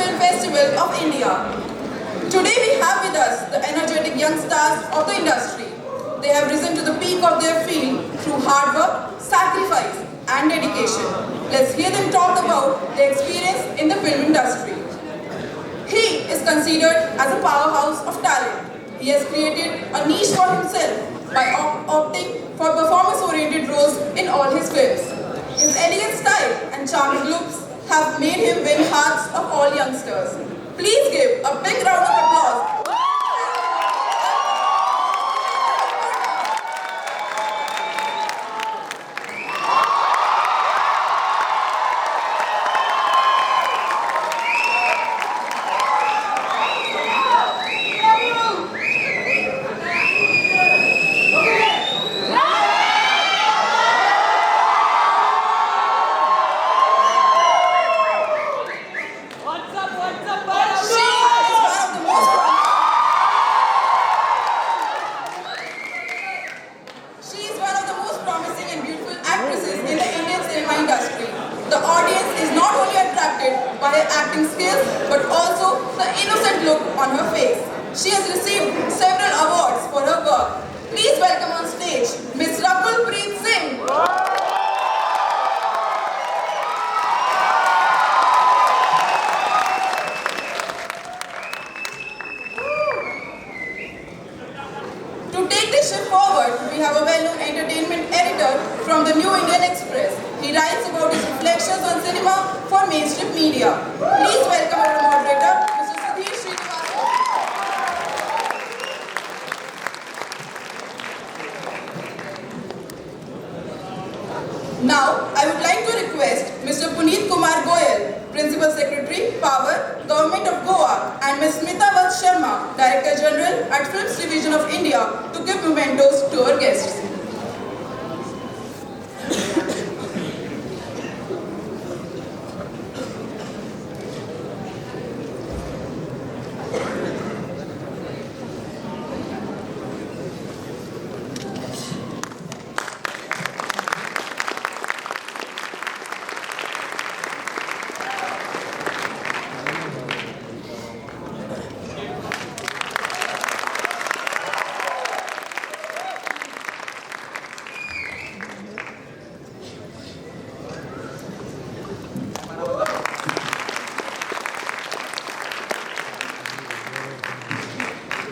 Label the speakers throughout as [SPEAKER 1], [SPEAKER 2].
[SPEAKER 1] Film Festival of India. Today we have with us the energetic young stars of the industry. They have risen to the peak of their field through hard work, sacrifice and dedication. Let's hear them talk about their experience in the film industry. He is considered as a powerhouse of talent. He has created a niche for himself by opting for performance-oriented roles in all his films. His elegant style and charming looks have made him win hearts of all youngsters. Please give a big round of applause. The audience is not only attracted by her acting skills, but also the innocent look on her face. She has received several awards for her work. Please welcome on stage Ms. Rakulpreet Singh. To take this shift forward, we have a well-known entertainment editor from the New Indian Express. He writes about his reflections on cinema for mainstream media. Please welcome our moderator, Mr. Sudhir Srinivasan. Now, I would like to request Mr. Puneet Kumar Goyal, Principal Secretary, Power, Government of Goa, and Ms. Smita Vats Sharma, Director General at Films Division of India, to give mementos to our guests.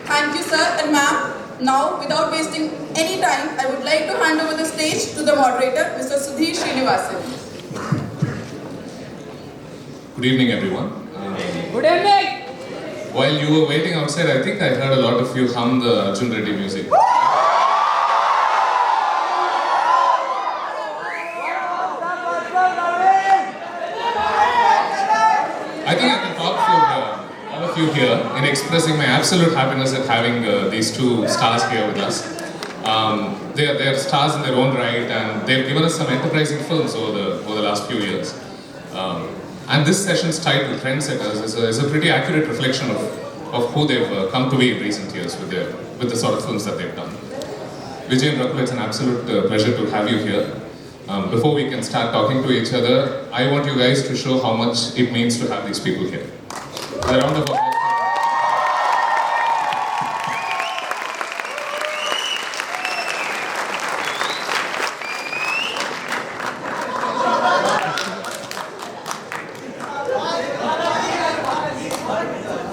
[SPEAKER 1] Thank you, sir and ma'am. Now, without wasting any time, I would like to hand over the stage to the moderator, Mr. Sudhir Srinivasan.
[SPEAKER 2] Good evening, everyone.
[SPEAKER 3] Good evening.
[SPEAKER 2] While you were waiting outside, I think I heard a lot of you hum the Arjun Reddy music. I think I can talk for all of you here in expressing my absolute happiness at having these two stars here with us. They are stars in their own right, and they've given us some enterprising films over the last few years. And this session's title, Trendsetters, is a pretty accurate reflection of who they've come to be in recent years with the sort of films that they've done. Vijay and Rakul, it's an absolute pleasure to have you here. Before we can start talking to each other, I want you guys to show how much it means to have these people here. A round of applause.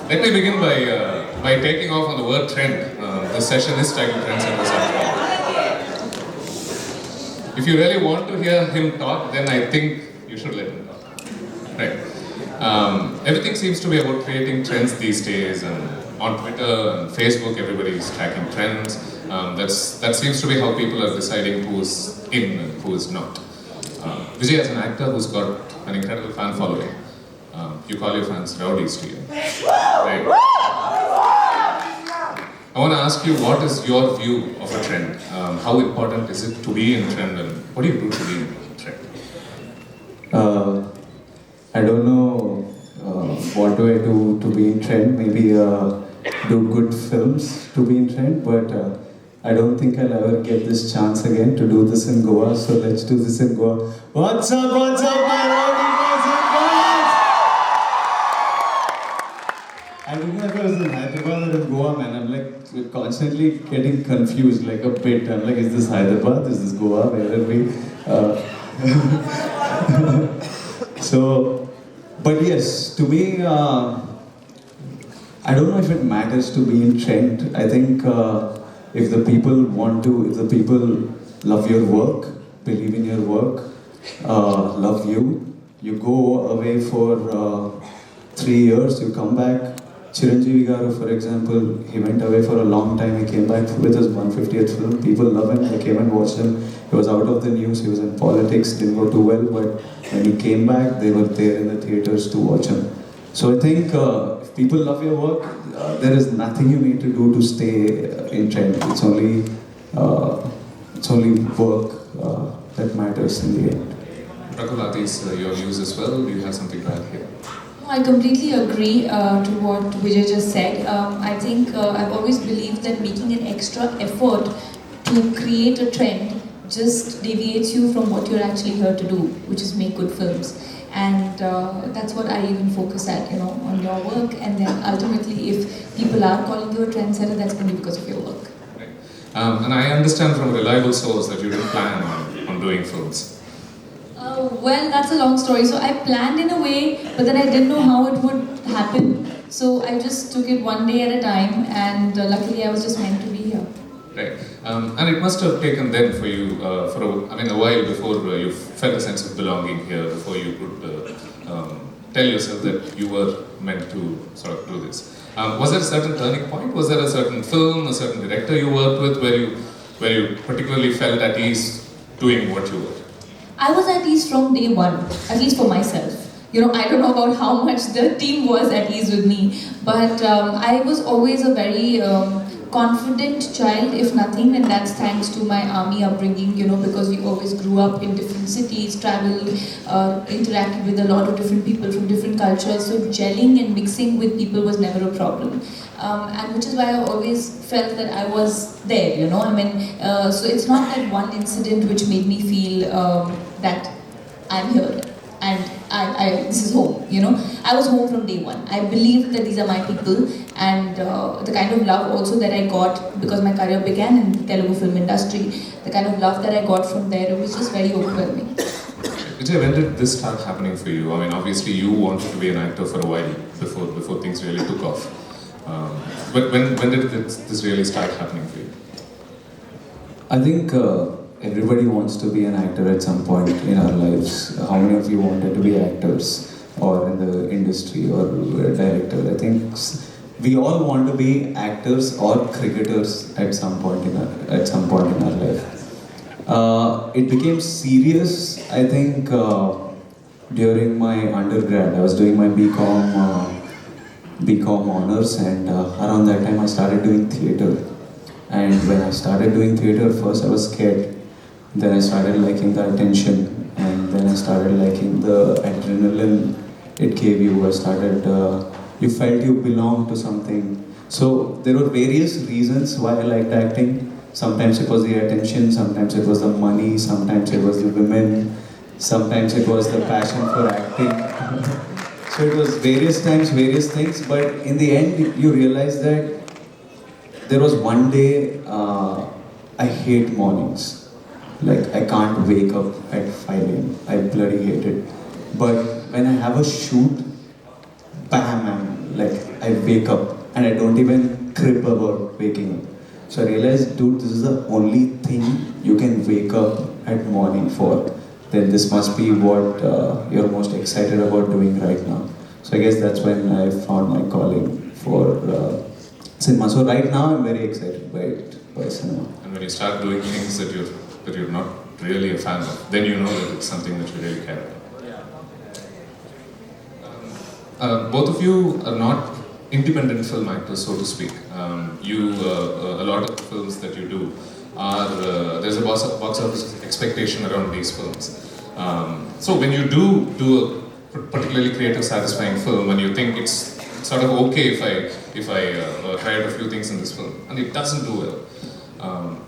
[SPEAKER 2] Let me begin by taking off on the word trend. This session is titled Trendsetters after all. If you really want to hear him talk, then I think you should let him talk. Right. Everything seems to be about creating trends these days, and on Twitter and Facebook, everybody is tracking trends. That seems to be how people are deciding who's in and who is not. Vijay, as an actor who's got an incredible fan following, you call your fans rowdies to you. Right. I want to ask you, what is your view of a trend? How important is it to be in trend, and what do you do to be in trend?
[SPEAKER 4] I don't know what do I do to be in trend. Maybe do good films to be in trend, but I don't think I'll ever get this chance again to do this in Goa. So let's do this in Goa. What's up, my rowdy boys and girls? I don't know if I was in Hyderabad or in Goa, man. I'm like constantly getting confused, like a bit. I'm like, is this Hyderabad? Is this Goa? Where are we? So, but yes, to me, I don't know if it matters to be in trend. I think if the people want to, if the people love your work, believe in your work, love you, you go away for 3 years, you come back. Chiranjeevi Garu, for example, he went away for a long time. He came back with his 150th film. People love him. They came and watched him. He was out of the news. He was in politics. Didn't go too well. But when he came back, they were there in the theaters to watch him. So I think if people love your work, there is nothing you need to do to stay in trend. It's only work that matters in the end.
[SPEAKER 2] Prakulati, your views as well. Do you have something to add here?
[SPEAKER 3] I completely agree to what Vijay just said. I think I've always believed that making an extra effort to create a trend just deviates you from what you're actually here to do, which is make good films. And that's what I even focus at, on your work. And then ultimately, if people are calling you a trendsetter, that's going to be because of your work.
[SPEAKER 2] Right. And I understand from a reliable source that you didn't plan on doing films.
[SPEAKER 3] Well, that's a long story. So I planned in a way, but then I didn't know how it would happen. So I just took it one day at a time, and luckily I was just meant to be here.
[SPEAKER 2] Right. And it must have taken then for you, a while before you felt a sense of belonging here, before you could tell yourself that you were meant to sort of do this. Was there a certain turning point? Was there a certain film, a certain director you worked with where you particularly felt at ease doing what you were?
[SPEAKER 3] I was at ease from day one, at least for myself. I don't know about how much the team was at ease with me, but I was always a very confident child, if nothing, and that's thanks to my army upbringing, because we always grew up in different cities, traveled, interacted with a lot of different people from different cultures, so gelling and mixing with people was never a problem. And which is why I always felt that I was there, so it's not that one incident which made me feel that I'm here and this is home, I was home from day one. I believed that these are my people, and the kind of love also that I got, because my career began in the Telugu film industry, the kind of love that I got from there, it was just very overwhelming.
[SPEAKER 2] Vijay, when did this start happening for you? Obviously you wanted to be an actor for a while before things really took off. But when did this really start happening for you?
[SPEAKER 4] I think everybody wants to be an actor at some point in our lives. How many of you wanted to be actors or in the industry or directors? I think we all want to be actors or cricketers at some point in our life. It became serious, I think, during my undergrad. I was doing my BCom honors, and around that time I started doing theatre. And when I started doing theatre, first I was scared. Then I started liking the attention, and then I started liking the adrenaline it gave you. You felt you belonged to something. So there were various reasons why I liked acting. Sometimes it was the attention, sometimes it was the money, sometimes it was the women, sometimes it was the passion for acting. So it was various times, various things, but in the end you realize that there was one day I hate mornings. Like, I can't wake up at 5 a.m. I bloody hate it. But when I have a shoot, bam, I wake up and I don't even crib about waking up. So I realized, dude, this is the only thing you can wake up at morning for. Then this must be what you're most excited about doing right now. So I guess that's when I found my calling for cinema. So right now I'm very excited by cinema.
[SPEAKER 2] And when you start doing things that you're not really a fan of, then you know that it's something that you really care about. Both of you are not independent film actors, so to speak. A lot of the films that you do are, there's a box office expectation around these films. So when you do a particularly creative, satisfying film, and you think it's sort of okay if I try out a few things in this film, and it doesn't do well,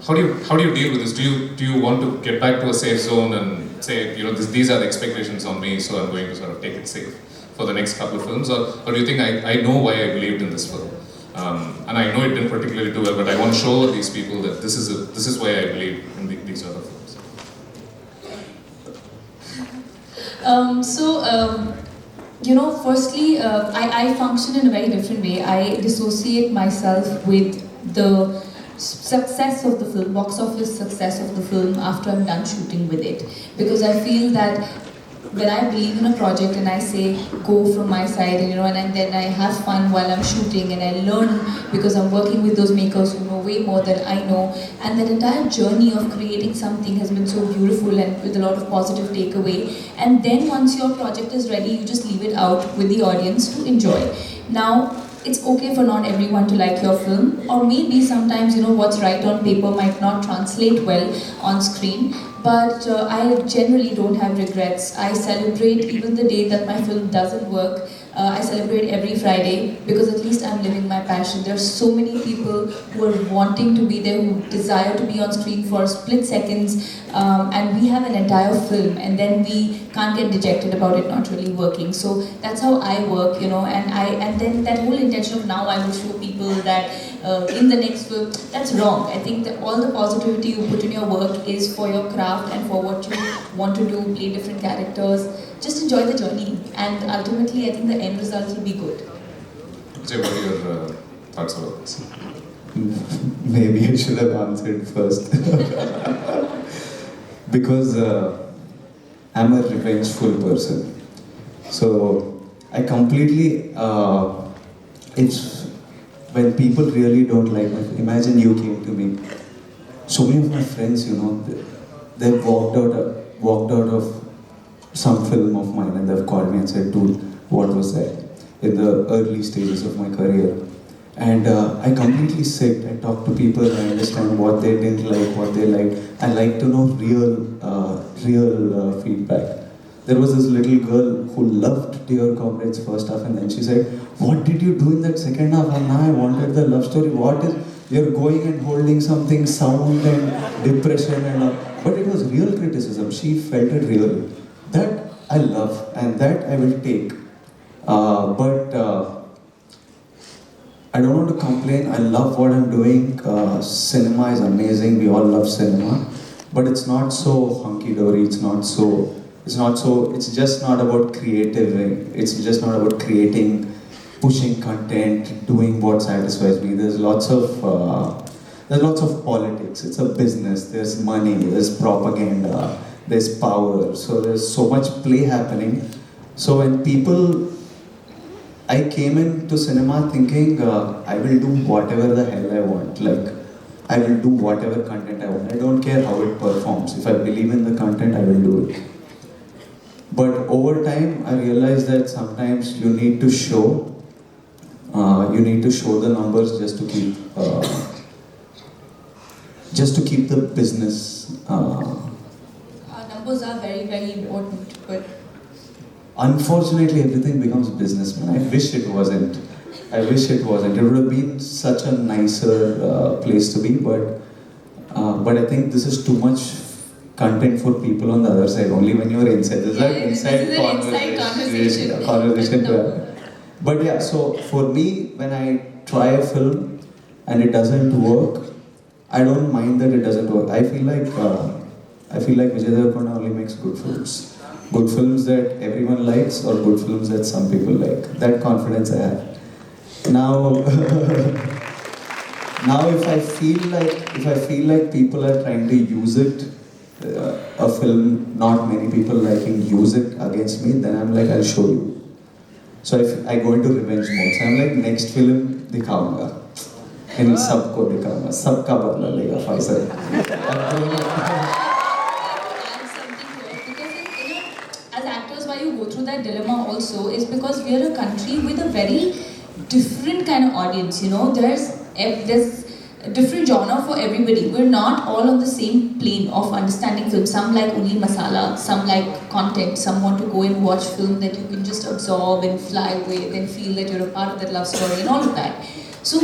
[SPEAKER 2] how do you deal with this? Do you want to get back to a safe zone and say, these are the expectations on me, so I'm going to sort of take it safe for the next couple of films, or do you think I know why I believed in this film? And I know it didn't particularly do well, but I want to show these people that this is why I believe in these other films.
[SPEAKER 3] Firstly, I function in a very different way. I dissociate myself with the success of the film, box office success of the film after I'm done shooting with it. Because I feel that when I believe in a project and I say go from my side, and then I have fun while I'm shooting and I learn because I'm working with those makers who know way more than I know, and that entire journey of creating something has been so beautiful and with a lot of positive takeaway. And then once your project is ready, you just leave it out with the audience to enjoy. Now, it's okay for not everyone to like your film, or maybe sometimes what's right on paper might not translate well on screen, but I generally don't have regrets. I celebrate even the day that my film doesn't work. I celebrate every Friday because at least I'm living my passion. There are so many people who are wanting to be there, who desire to be on screen for split seconds, and we have an entire film and then we can't get dejected about it not really working. So that's how I work, and then that whole intention of now I will show people that in the next film, that's wrong. I think that all the positivity you put in your work is for your craft and for what you want to do, play different characters. Just enjoy the journey, and ultimately I think the end result will be good.
[SPEAKER 2] Jay, what are your thoughts about this?
[SPEAKER 4] Maybe I should have answered first. Because I'm a revengeful person. So I completely, it's when people really don't like my, imagine you came to me. So many of my friends, they've walked out of some film of mine and they've called me and said, dude, what was that? In the early stages of my career. And I completely sit and talk to people and I understand what they didn't like, what they liked. I like to know real feedback. There was this little girl who loved Dear Comrades first half, and then she said, what did you do in that second half? And now I wanted the love story. What is, you're going and holding something sound and depression and all. But it was real criticism. She felt it really. That I love and that I will take. But I don't want to complain. I love what I'm doing. Cinema is amazing. We all love cinema. But it's not so hunky-dory. It's just not about creative. It's just not about creating, pushing content, doing what satisfies me. There's lots of politics. It's a business. There's money. There's propaganda. There's power. So there's so much play happening. So when I came into cinema thinking I will do whatever the hell I want. Like, I will do whatever content I want. I don't care how it performs. If I believe in the content, I will do it. But over time, I realized that sometimes you need to show the numbers just to keep the business.
[SPEAKER 3] Numbers are very, very important, but
[SPEAKER 4] unfortunately, everything becomes business, man. I wish it wasn't. It would have been such a nicer place to be, but I think this is too much content for people on the other side. Only when you're inside. This is an inside conversation. But yeah, so for me, when I try a film and it doesn't work, I don't mind that it doesn't work. I feel like Vijay Deverakonda only makes good films. Good films that everyone likes or good films that some people like. That confidence I have. Now, if I feel like people are trying to use it, a film not many people liking, use it against me, then I'm like, I'll show you. So I go into revenge mode. So I'm like, next film दिखाऊंगा. इन सबको दिखाऊंगा. सबका बदला लेगा Faizal.
[SPEAKER 3] As actors, why you go through that dilemma also is because we are a country with a very different kind of audience. There's a different genre for everybody. We're not all on the same plane of understanding film. Some like only masala, some like content, some want to go and watch film that you can just absorb and fly away, then feel that you're a part of that love story and all of that. So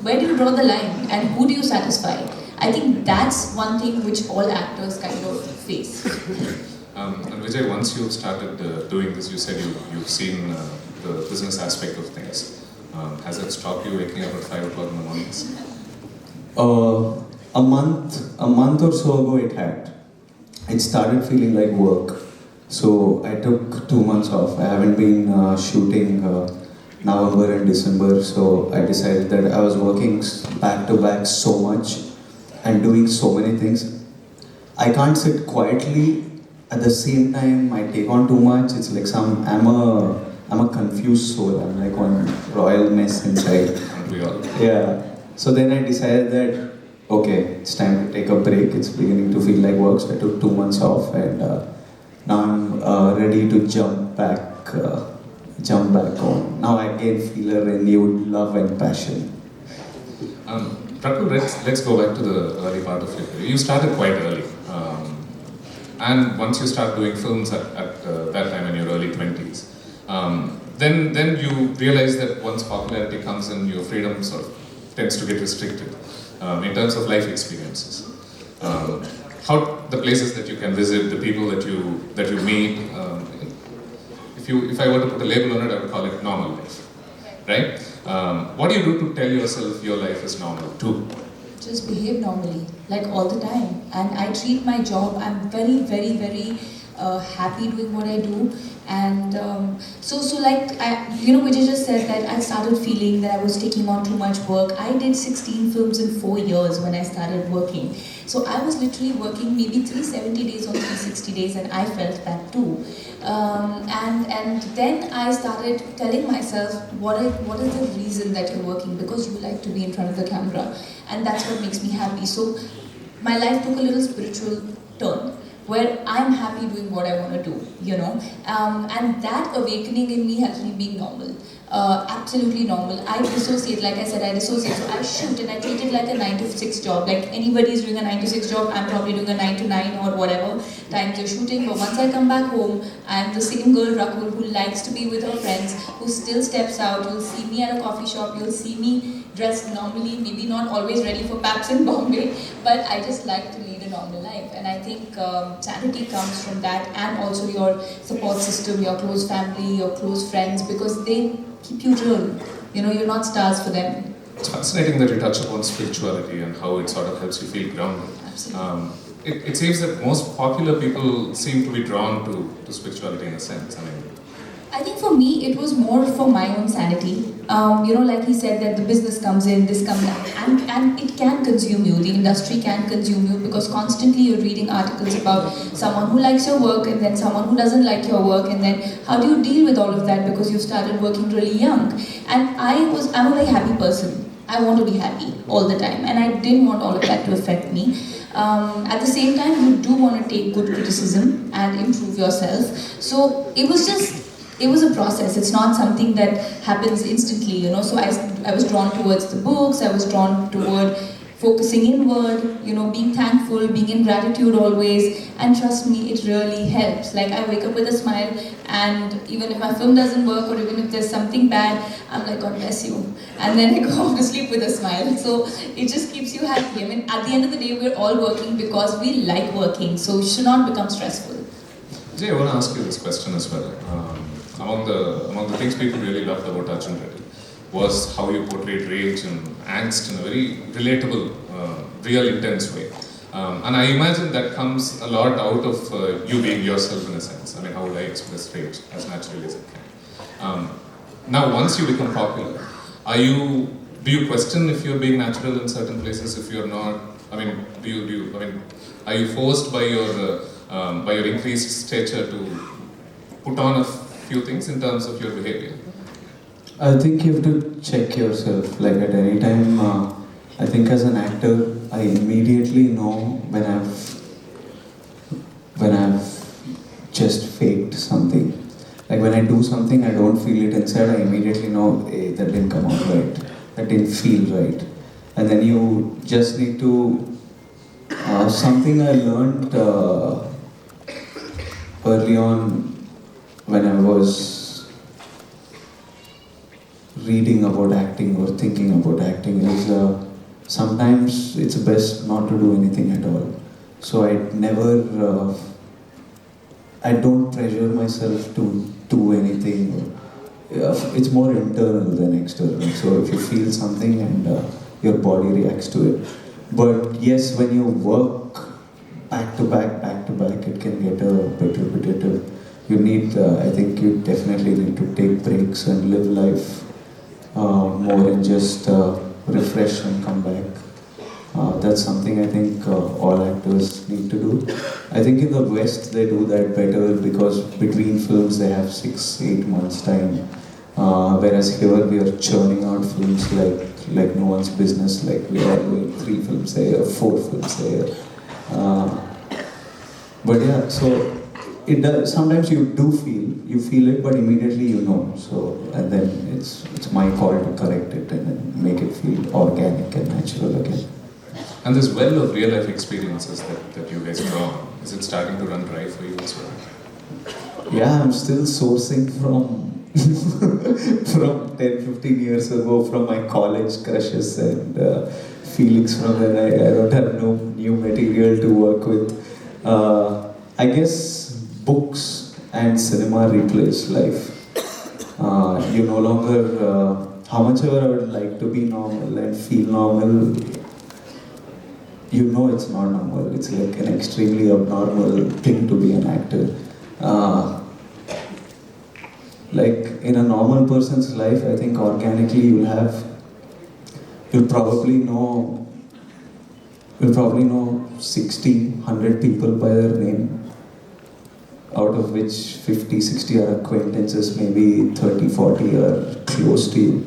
[SPEAKER 3] where do you draw the line and who do you satisfy? I think that's one thing which all actors kind of face.
[SPEAKER 2] And Vijay, once you started doing this, you said you've seen the business aspect of things? Has it stopped you waking up at 5 o'clock in the mornings?
[SPEAKER 4] A month or so ago it had. It started feeling like work. So I took 2 months off. I haven't been shooting November and December, so I decided that I was working back to back so much and doing so many things. I can't sit quietly. At the same time, I take on too much. It's like I'm a confused soul. I'm like one royal mess inside.
[SPEAKER 2] Aren't we all?
[SPEAKER 4] Yeah. So then I decided that okay, it's time to take a break. It's beginning to feel like work. So I took 2 months off, and now I'm ready to jump back on. Now I again feel a renewed love and passion.
[SPEAKER 2] Pratul, let's go back to the early part of your career. You started quite early. And once you start doing films at that time in your early 20s, then you realize that once popularity comes in, your freedom sort of tends to get restricted in terms of life experiences. How the places that you can visit, the people that you meet. If I were to put a label on it, I would call it normal life, right? What do you do to tell yourself your life is normal too?
[SPEAKER 3] Just behave normally, like all the time. And I treat my job, I'm very, very, very happy doing what I do. And so like, Vijay just said that I started feeling that I was taking on too much work. I did 16 films in 4 years when I started working. So I was literally working maybe 370 days or 360 days, and I felt that too. And then I started telling myself, what is the reason that you're working? Because you like to be in front of the camera, and that's what makes me happy. So my life took a little spiritual turn, where I'm happy doing what I want to do, and that awakening in me has me being normal, absolutely normal. I dissociate, like I said, so I shoot and I treat it like a 9 to 6 job. Like anybody is doing a 9 to 6 job, I'm probably doing a 9 to 9 or whatever times you're shooting. But once I come back home, I'm the same girl, Rakul, who likes to be with her friends, who still steps out. You'll see me at a coffee shop, you'll see me dressed normally, maybe not always ready for Paps in Bombay, but I just like to lead a normal life. And I think sanity comes from that, and also your support system, your close family, your close friends, because they keep you real. You're not stars for them.
[SPEAKER 2] It's fascinating that you touch upon spirituality and how it sort of helps you feel grounded.
[SPEAKER 3] Absolutely.
[SPEAKER 2] It seems that most popular people seem to be drawn to spirituality in a sense.
[SPEAKER 3] I think for me, it was more for my own sanity. Like he said, that the business comes in, this comes out, and it can consume you. The industry can consume you, because constantly you're reading articles about someone who likes your work and then someone who doesn't like your work, and then how do you deal with all of that, because you started working really young. And I'm a very happy person. I want to be happy all the time, and I didn't want all of that to affect me. At the same time, you do want to take good criticism and improve yourself. So it was a process. It's not something that happens instantly, So I was drawn towards the books. I was drawn toward focusing inward, being thankful, being in gratitude always. And trust me, it really helps. Like, I wake up with a smile, and even if my film doesn't work, or even if there's something bad, I'm like, God bless you. And then I go off to sleep with a smile. So it just keeps you happy. At the end of the day, we're all working because we like working. So it should not become stressful.
[SPEAKER 2] Jay, I want to ask you this question as well. Among the things people really loved about Arjun Reddy was how you portrayed rage and angst in a very relatable, real, intense way. And I imagine that comes a lot out of you being yourself in a sense. How would I express rage as naturally as I can? Now, once you become popular, do you question if you're being natural in certain places? If you're not, are you forced by your increased stature to put on a few things in terms of your behavior?
[SPEAKER 4] I think you have to check yourself. Like at any time, I think as an actor, I immediately know when I've just faked something. Like when I do something, I don't feel it inside. I immediately know, hey, that didn't come out right. That didn't feel right. And then you just need to. Something I learned early on when I was reading about acting or thinking about acting is sometimes it's best not to do anything at all. So I don't pressure myself to do anything. it's more internal than external. So if you feel something and your body reacts to it. But yes, when you work back to back, it can get a bit repetitive. You need, I think you definitely need to take breaks and live life more and just refresh and come back. That's something I think all actors need to do. I think in the West they do that better because between films they have 6-8 months time. Whereas here we are churning out films like no one's business. Like we are doing 3 films a year, 4 films a year. But yeah, so it does. Sometimes you feel it, but immediately you know. So and then it's my call to correct it and then make it feel organic and natural again.
[SPEAKER 2] And this well of real life experiences that you guys draw on, is it starting to run dry for you as well?
[SPEAKER 4] Yeah, I'm still sourcing from from 10-15 years ago from my college crushes and feelings from when I don't have no new material to work with. I guess books and cinema replace life. You no longer, how much ever I would like to be normal and feel normal, you know it's not normal. It's like an extremely abnormal thing to be an actor. Like in a normal person's life, I think organically you'll probably know 60, 100 people by their name, out of which 50, 60 are acquaintances, maybe 30, 40 are close to you.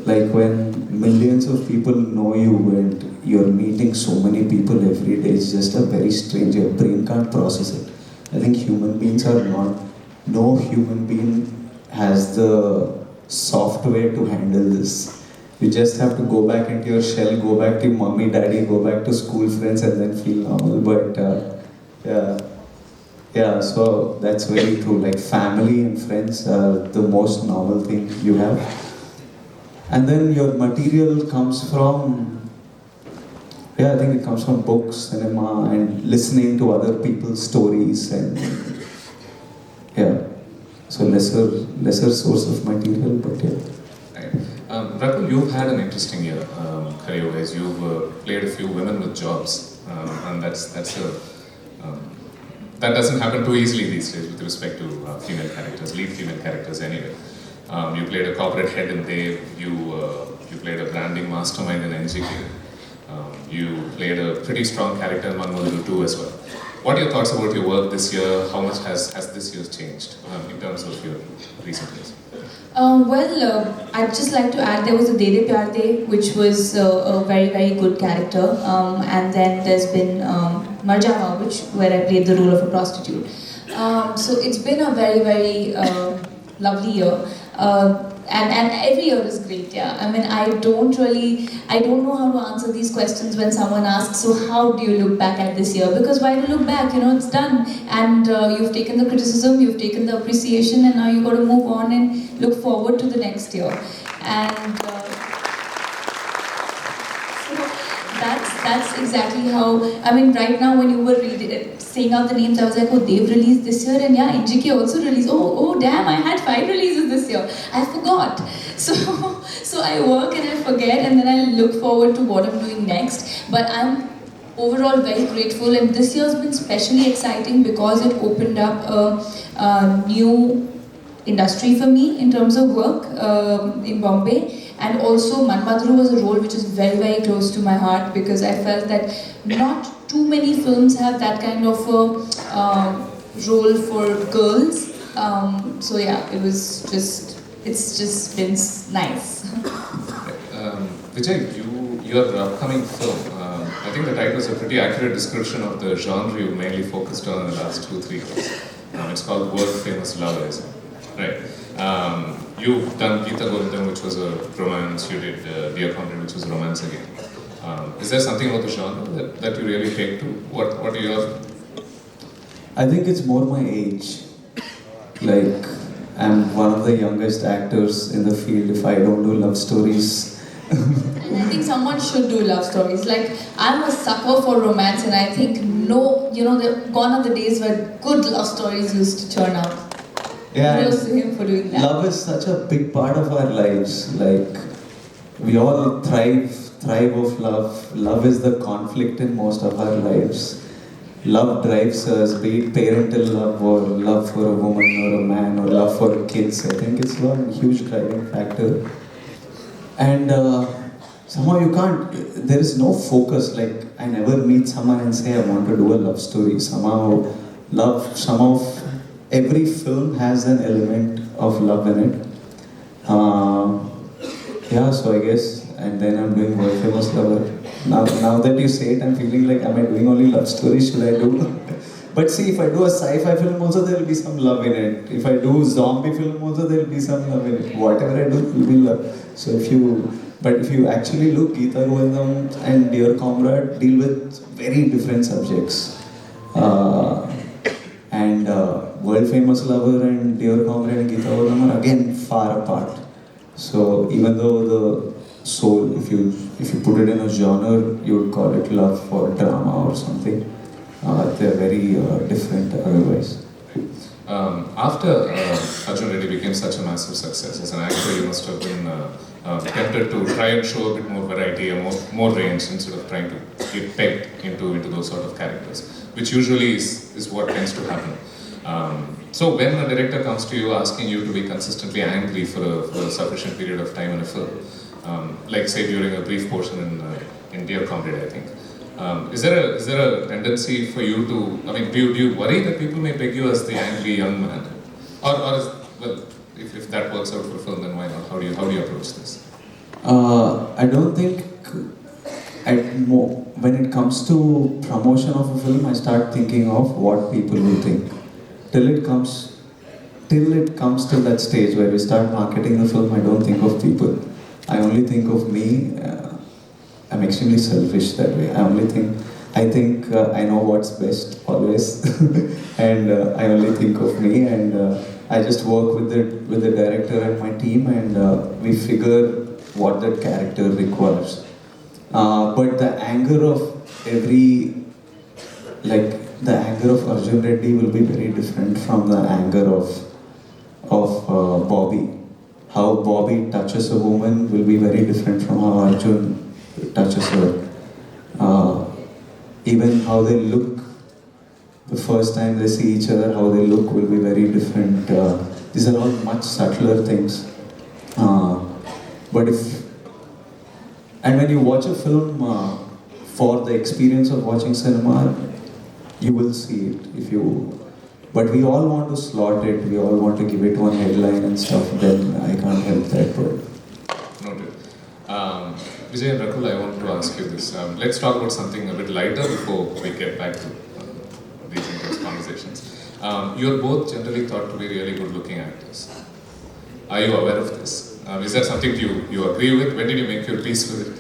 [SPEAKER 4] Like when millions of people know you and you're meeting so many people every day, it's just a very strange, your brain can't process it. I think human beings are not, no human being has the software to handle this. You just have to go back into your shell, go back to your mommy, daddy, go back to school friends and then feel normal. But yeah, so that's very true. Like family and friends are the most normal thing you have. And then your material comes from, I think it comes from books, cinema, and listening to other people's stories, and so lesser source of material, but yeah.
[SPEAKER 2] Right. Rakul, you've had an interesting year, career-wise. You've played a few women with jobs, and that doesn't happen too easily these days with respect to female characters, lead female characters anyway. You played a corporate head in Dev, you played a branding mastermind in NGK, you played a pretty strong character in Manmadhuru 2 as well. What are your thoughts about your work this year? How much has this year changed in terms of your recent years?
[SPEAKER 3] I'd just like to add there was a De De Pyar De, which was a very, very good character. And then there's been Marjama, where I played the role of a prostitute. So it's been a very, very lovely year. And every year is great, yeah. I mean, I don't know how to answer these questions when someone asks, so how do you look back at this year? Because why do you look back? It's done. And you've taken the criticism, you've taken the appreciation, and now you've got to move on and look forward to the next year. And that's exactly how, I mean, right now when you were saying out the names, I was like, oh, they've released this year, and yeah, NGK also released. Oh, damn, I had 5 releases this year. I forgot. So I work and I forget, and then I look forward to what I'm doing next. But I'm overall very grateful, and this year has been especially exciting because it opened up a new industry for me in terms of work in Bombay. And also Manmadhuru was a role which is very, very close to my heart because I felt that not too many films have that kind of a role for girls. So yeah, it's just been nice.
[SPEAKER 2] Vijay, your upcoming film, I think the title is a pretty accurate description of the genre you mainly focused on in the last 2-3 years. It's called World Famous Lovers, right? You've done Geeta Govindam, which was a romance. You did Dear Comrade, which was a romance again. Is there something about the genre that you really take to? What are your...
[SPEAKER 4] I think it's more my age. Like, I'm one of the youngest actors in the field. If I don't do love stories...
[SPEAKER 3] And I think someone should do love stories. Like, I'm a sucker for romance, and I think gone are the days where good love stories used to churn out.
[SPEAKER 4] Yeah,
[SPEAKER 3] Kudos
[SPEAKER 4] and
[SPEAKER 3] to him for doing that.
[SPEAKER 4] love is such a big part of our lives. Like we all thrive of love. Love is the conflict in most of our lives. Love drives us, be it parental love or love for a woman or a man or love for kids. I think it's one huge driving factor. And somehow you can't, there is no focus. Like I never meet someone and say I want to do a love story. Somehow every film has an element of love in it. Yeah, so I guess, and then I'm doing World Famous Lover. Now that you say it, I'm feeling like, am I doing only love stories? Should I do? But see, if I do a sci-fi film also, there will be some love in it. If I do zombie film also, there will be some love in it. Whatever I do will be love. So if you actually look, Geeta Govindam and Dear Comrade deal with very different subjects. And World Famous Lover and Dear Comrade and Geeta Govindam are again far apart. So even though the soul, if you put it in a genre, you would call it love or drama or something. They're very different otherwise.
[SPEAKER 2] After Arjun Reddy became such a massive success, as an actor, you must have been tempted to try and show a bit more variety and more range instead of trying to get pegged into those sort of characters, which usually is what tends to happen. So when a director comes to you asking you to be consistently angry for a sufficient period of time in a film, like say during a brief portion in Dear Comrade, I think, is there a tendency for you to, I mean, do you worry that people may peg you as the angry young man, or is, well, if that works out for a film, then why not? How do you approach this?
[SPEAKER 4] I don't think when it comes to promotion of a film, I start thinking of what people will think. Till it comes to that stage where we start marketing the film, I don't think of people. I only think of me. I'm extremely selfish that way. I think I know what's best always, and I only think of me. And I just work with the director and my team, and we figure what that character requires. But the anger of the anger of Arjun Reddy will be very different from the anger of Bobby. How Bobby touches a woman will be very different from how Arjun touches her. Even how they look the first time they see each other, how they look will be very different. These are all much subtler things. And when you watch a film for the experience of watching cinema, you will see it. But we all want to slot it, we all want to give it one headline and stuff, then I can't help that. But
[SPEAKER 2] Noted. Vijay and Rakul, I want to ask you this. Let's talk about something a bit lighter before we get back to these intense conversations. You're both generally thought to be really good-looking actors. Are you aware of this? Is that something you agree with? When did you make your peace with it?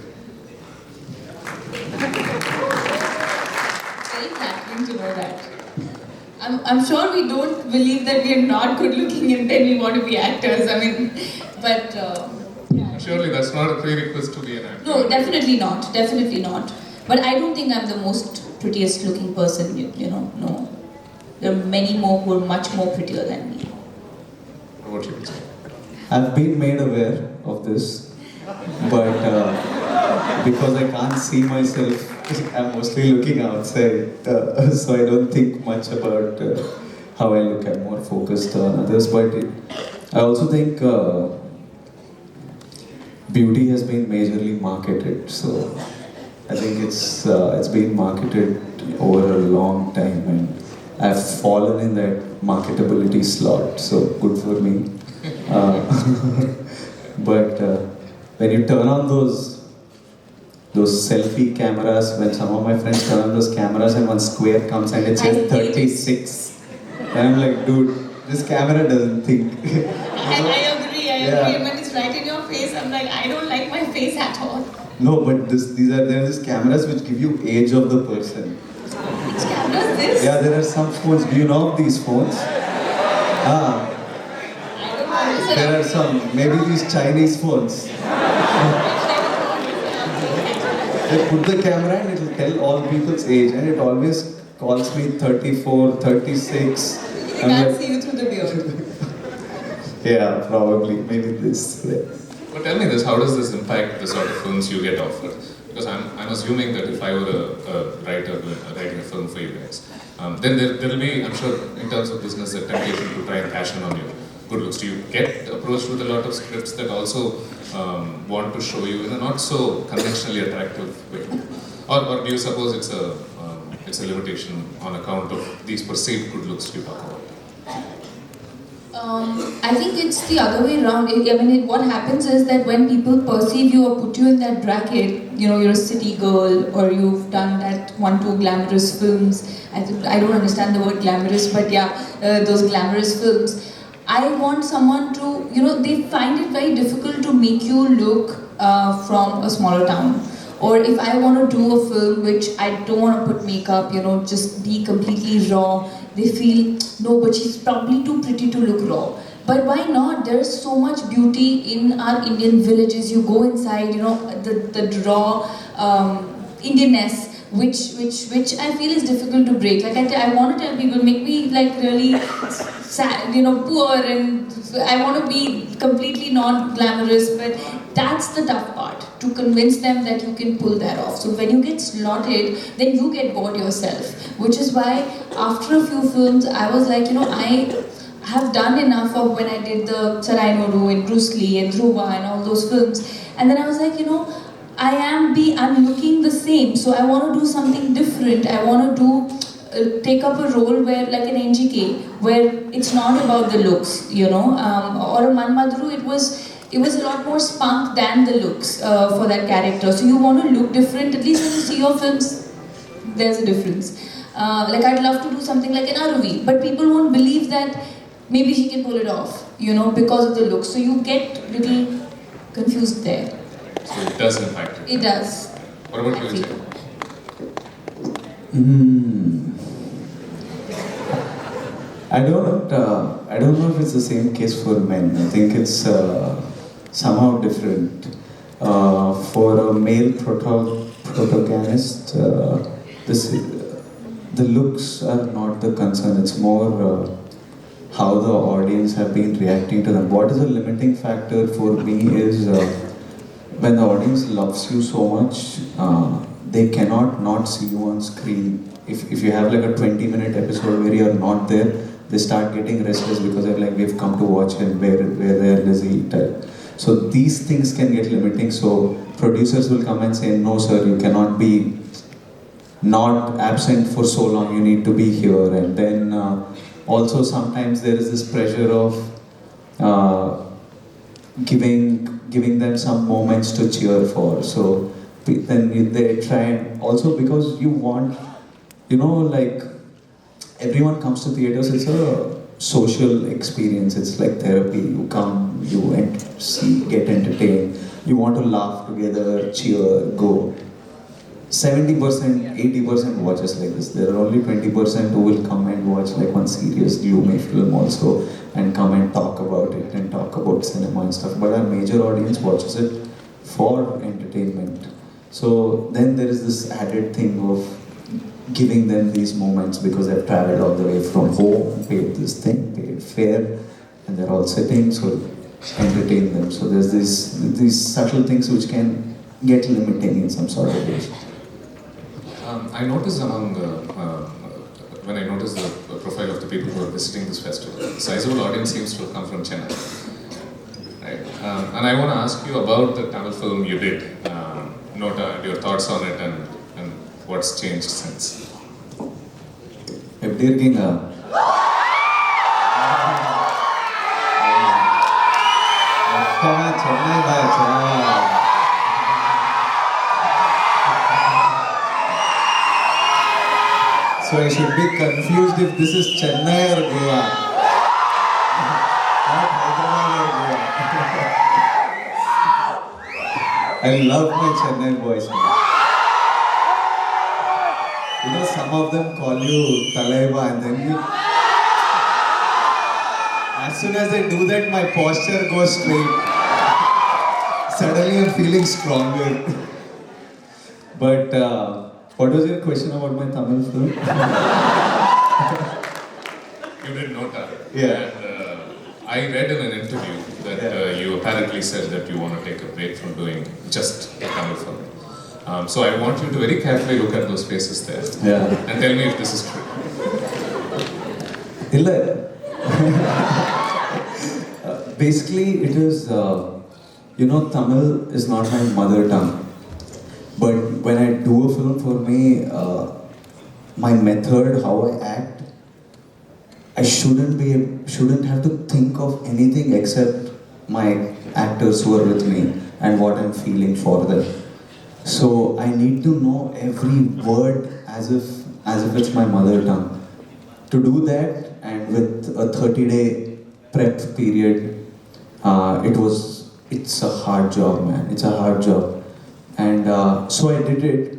[SPEAKER 3] Very flattering to know that. I'm sure we don't believe that we are not good looking and then we want to be actors. I mean, but yeah.
[SPEAKER 2] Surely that's not a prerequisite to be an actor.
[SPEAKER 3] No, definitely not. Definitely not. But I don't think I'm the most prettiest looking person, you know, no. There are many more who are much more prettier than me.
[SPEAKER 2] What you would say?
[SPEAKER 4] I've been made aware of this, but because I can't see myself, I'm mostly looking outside, so I don't think much about how I look. I'm more focused on others, but I also think beauty has been majorly marketed, so I think it's been marketed over a long time, and I've fallen in that marketability slot, so good for me. But when you turn on those selfie cameras, when some of my friends turn on those cameras and one square comes and it says 36, and I'm like, dude, this camera doesn't think.
[SPEAKER 3] And I agree.
[SPEAKER 4] Yeah.
[SPEAKER 3] When it's right in your face, I'm like, I don't like my face at all.
[SPEAKER 4] No, but there are these cameras which give you age of the person.
[SPEAKER 3] Which camera is this?
[SPEAKER 4] Yeah, there are some phones. Do you know of these phones?
[SPEAKER 3] I don't know.
[SPEAKER 4] There are some, maybe these Chinese phones. They put the camera and it will tell all people's age, and it always calls me 34, 36.
[SPEAKER 3] You can't see you through the beard.
[SPEAKER 4] Yeah, probably. Maybe this. Yeah.
[SPEAKER 2] But tell me this, how does this impact the sort of films you get offered? Because I'm assuming that if I were a writer writing a film for you guys, then there'll be, I'm sure, in terms of business, a temptation to try and cash in on your good looks. Do you get approached with a lot of scripts that also want to show you in a not so conventionally attractive way? Or do you suppose it's a limitation on account of these perceived good looks you talk about?
[SPEAKER 3] I think it's the other way around. What happens is that when people perceive you or put you in that bracket, you're a city girl or you've done that 1-2 glamorous films. I don't understand the word glamorous, but yeah, those glamorous films. I want someone to, they find it very difficult to make you look from a smaller town. Or if I want to do a film which I don't want to put makeup, just be completely raw, they feel, no, but she's probably too pretty to look raw. But why not? There's so much beauty in our Indian villages. You go inside, the raw Indianness, which I feel is difficult to break. Like I want to tell people, make me like really sad, poor, and I want to be completely not glamorous, but that's the tough part, to convince them that you can pull that off. So when you get slotted, then you get bored yourself, which is why after a few films, I was like, I have done enough of when I did the Sarai Noru and Bruce Lee and Dhruva and all those films, and then I was like, I'm looking the same, so I want to do something different. I want to take up a role where, like an NGK, where it's not about the looks, or a Manmadru, it was a lot more spunk than the looks for that character. So you want to look different. At least when you see your films, there's a difference. Like I'd love to do something like an Aravi, but people won't believe that maybe she can pull it off, because of the looks. So you get a little confused there.
[SPEAKER 2] So it does impact you.
[SPEAKER 3] It does.
[SPEAKER 2] What about you, Vijay?
[SPEAKER 4] I don't know if it's the same case for men. I think it's somehow different. For a male protagonist, the looks are not the concern. It's more how the audience have been reacting to them. What is a limiting factor for me is when the audience loves you so much, they cannot not see you on screen. If you have like a 20-minute episode where you're not there, they start getting restless because they're like, we've come to watch him, where they're Lizzie type. So these things can get limiting. So producers will come and say, no sir, you cannot be not absent for so long, you need to be here. And then also sometimes there is this pressure of giving them some moments to cheer for. So then they try, and also because you want, like everyone comes to theaters, it's a social experience, it's like therapy. You come, you get entertained, you want to laugh together, cheer, go. 70%, 80% watches like this. There are only 20% who will come and watch like one serious gloomy film also and come and talk about it and talk about cinema and stuff. But our major audience watches it for entertainment. So then there is this added thing of giving them these moments because they've traveled all the way from home, paid this thing, paid fare, and they're all sitting, so entertain them. So there's these subtle things which can get limiting in some sort of ways.
[SPEAKER 2] I noticed when I noticed the profile of the people who are visiting this festival, the sizable audience seems to have come from Chennai. Right? And I want to ask you about the Tamil film you did, Nota, and your thoughts on it and what's changed since.
[SPEAKER 4] எப்படி இருக்கீங்க? Chennai பாய்ச்சா? So I should be confused if this is Chennai or Goa. Not Hyderabad or Goa. I love my Chennai boys. Some of them call you Talaiba and then as soon as they do that, my posture goes straight. Suddenly I'm feeling stronger. But what was your question about my Tamil film?
[SPEAKER 2] You did Nota.
[SPEAKER 4] Yeah.
[SPEAKER 2] And I read in an interview that you apparently said that you want to take a break from doing just a Tamil film. So I want you to very carefully look at those faces there
[SPEAKER 4] Yeah.
[SPEAKER 2] and tell me if this is true.
[SPEAKER 4] Illa. Basically, it is, Tamil is not my mother tongue. But when I do a film, for me, my method, how I act, I shouldn't have to think of anything except my actors who are with me and what I'm feeling for them. So I need to know every word as if it's my mother tongue. To do that, and with a 30-day prep period, it's a hard job, man. It's a hard job. And so I did it.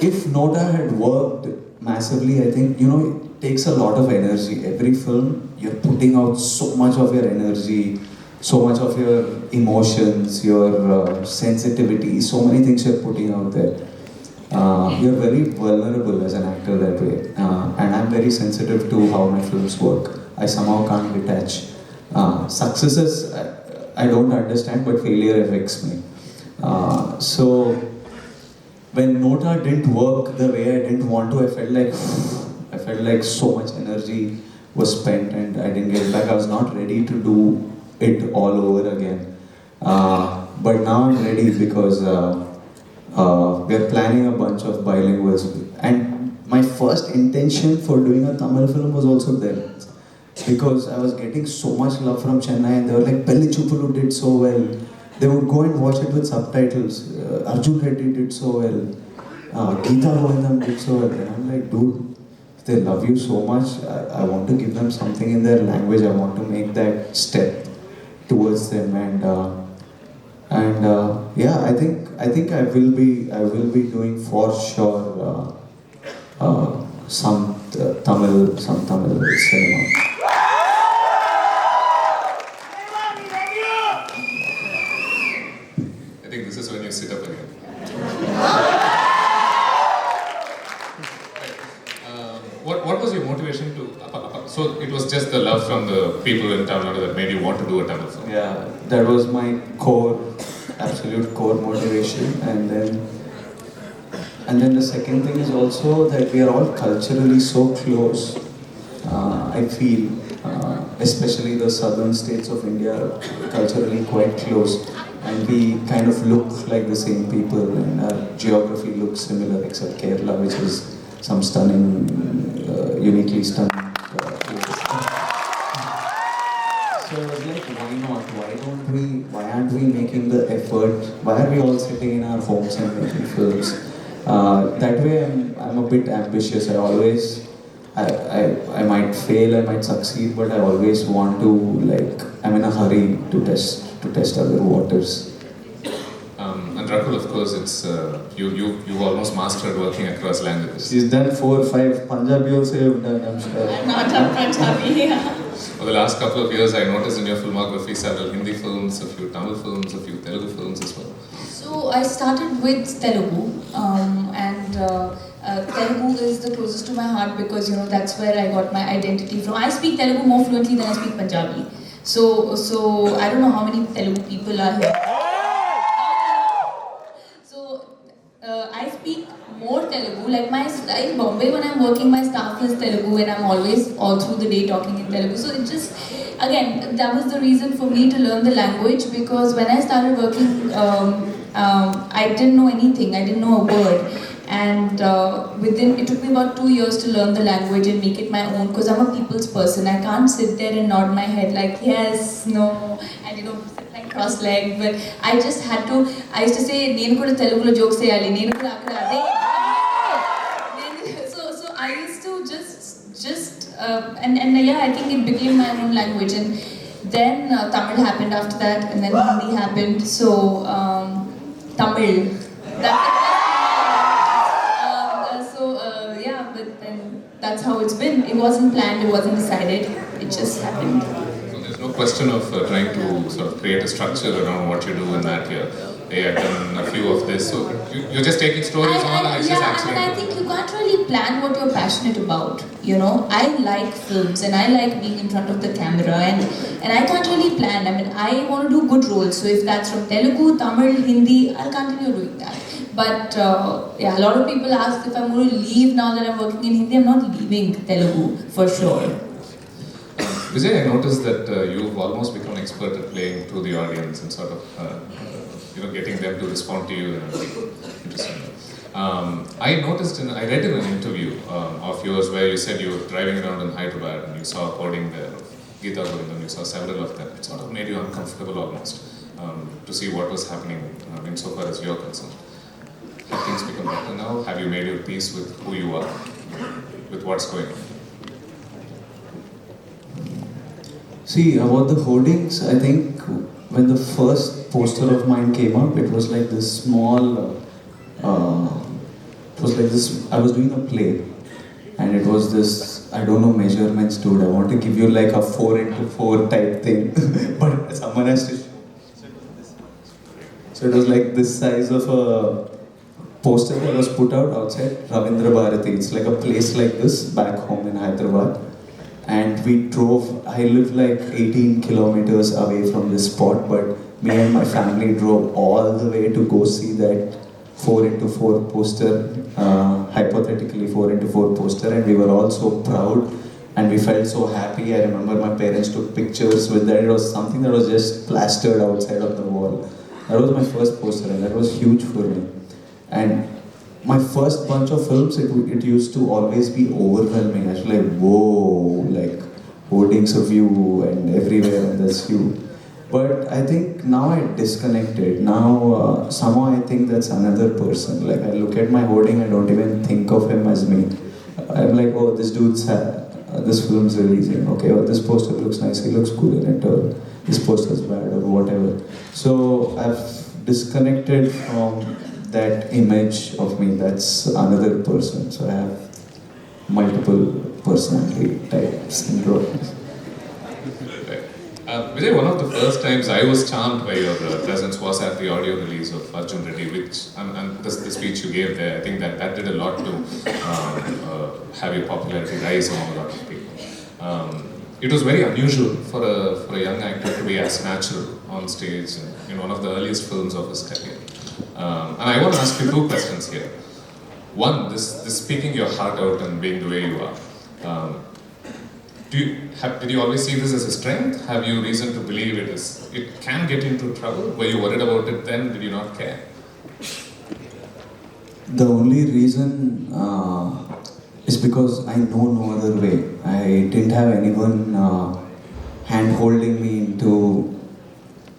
[SPEAKER 4] If Nota had worked massively, I think, it takes a lot of energy. Every film, you're putting out so much of your energy, so much of your emotions, your sensitivity, so many things you're putting out there. You're very vulnerable as an actor that way. And I'm very sensitive to how my films work. I somehow can't detach. Successes, I don't understand, but failure affects me. So when Nota didn't work the way I didn't want to, I felt like so much energy was spent and I didn't get it back. I was not ready to do it all over again. But now I'm ready because we're planning a bunch of bilinguals. And my first intention for doing a Tamil film was also there. Because I was getting so much love from Chennai and they were like, Pelli Chupulu did so well. They would go and watch it with subtitles. Arjun Reddy did so well. Geeta Govindam did so well. And I'm like, dude, if they love you so much, I want to give them something in their language. I want to make that step towards them. Yeah, I think I will be doing for sure some Tamil cinema.
[SPEAKER 2] I think this is when you sit up again. What was your motivation to? So it was just the love from the people in Tamil Nadu that made you want to do a Tamil film.
[SPEAKER 4] Yeah, that was my absolute core motivation. And then the second thing is also that we are all culturally so close. I feel, especially the southern states of India, are culturally quite close. And we kind of look like the same people, and our geography looks similar, except Kerala, which is some stunning, uniquely stunning place. So I was like, why not? Why aren't we making the effort? Why are we all sitting in our homes and making films? That way I'm a bit ambitious. I might fail, I might succeed, but I always want to, I'm in a hurry to test other waters.
[SPEAKER 2] And Rakul, of course, it's you've almost mastered working across languages.
[SPEAKER 4] She's done 4 or 5 Punjabi also you've done, I'm sure.
[SPEAKER 3] I'm not a Punjabi.
[SPEAKER 2] For the last couple of years, I noticed in your filmography several Hindi films, a few Tamil films, a few Telugu films as well.
[SPEAKER 3] So I started with Telugu, and Telugu is the closest to my heart because that's where I got my identity from. I speak Telugu more fluently than I speak Punjabi. So I don't know how many Telugu people are here. So I speak more Telugu. Like in Bombay, when I'm working, my staff is Telugu, and I'm always all through the day talking in Telugu. So it just, again, that was the reason for me to learn the language, because when I started working, I didn't know anything. I didn't know a word. And it took me about 2 years to learn the language and make it my own, because I'm a people's person. I can't sit there and nod my head like yes, no, and sit like cross-legged. But I just had to. I used to say, "Nenu kuda Telugulo jokes cheyali, nenu kuda akkada ade." So I used to just and yeah, I think it became my own language. And then Tamil happened after that, and then Hindi happened. So Tamil. That's how it's been. It wasn't planned, it wasn't decided, it just happened.
[SPEAKER 2] So there's no question of trying to sort of create a structure around what you do in that here. hey, I've done a few of this. So you're just taking stories on and it's just
[SPEAKER 3] I
[SPEAKER 2] accidental.
[SPEAKER 3] think you can't really plan what you're passionate about. You know, I like films and I like being in front of the camera, and I can't really plan. I mean, I want to do good roles. So if that's from Telugu, Tamil, Hindi, I'll continue doing that. But yeah, a lot of people ask if I'm going to leave now that I'm working in Hindi. I'm not leaving Telugu for sure.
[SPEAKER 2] Vijay, I noticed that you've almost become an expert at playing to the audience and sort of, getting them to respond to you. Interesting. I read in an interview of yours where you said you were driving around in Hyderabad and you saw a hoarding there of Geeta Govindam, you saw several of them. It sort of made you uncomfortable almost to see what was happening insofar as you're concerned. Have things become better now? Have you made your peace with who you are, with what's going on?
[SPEAKER 4] See, about the hoardings, I think when the first poster of mine came up, it was like this small, I was doing a play, and it was this, I don't know measurements, dude, I want to give you like a 4x4 type thing, but someone has to. So it was like this size of a poster that was put out outside Ravindra Bharati. It's like a place like this back home in Hyderabad. And we drove, I live like 18 kilometers away from this spot, but me and my family drove all the way to go see that 4x4 poster, hypothetically 4x4 poster, and we were all so proud and we felt so happy. I remember my parents took pictures with that. It was something that was just plastered outside on the wall. That was my first poster and that was huge for me. And my first bunch of films, it used to always be overwhelming. I was like, whoa, like hoardings of you and everywhere, and that's you. But I think now I disconnected. Now somehow I think that's another person. Like I look at my hoarding, I don't even think of him as me. I'm like, oh, this dude's this film's releasing. Okay, or this poster looks nice. He looks good in it. Or this poster's bad or whatever. So I've disconnected from that image of me. That's another person. So I have multiple personality type syndromes.
[SPEAKER 2] Vijay, one of the first times I was charmed by your presence was at the audio release of Arjun Reddy, which, and the speech you gave there, I think that did a lot to have your popularity rise among a lot of people. It was very unusual for a young actor to be as natural on stage in one of the earliest films of his career. And I want to ask you two questions here. One, this speaking your heart out and being the way you are. Did you always see this as a strength? Have you reason to believe it can get into trouble? Were you worried about it then? Did you not care?
[SPEAKER 4] The only reason is because I know no other way. I didn't have anyone hand-holding me into,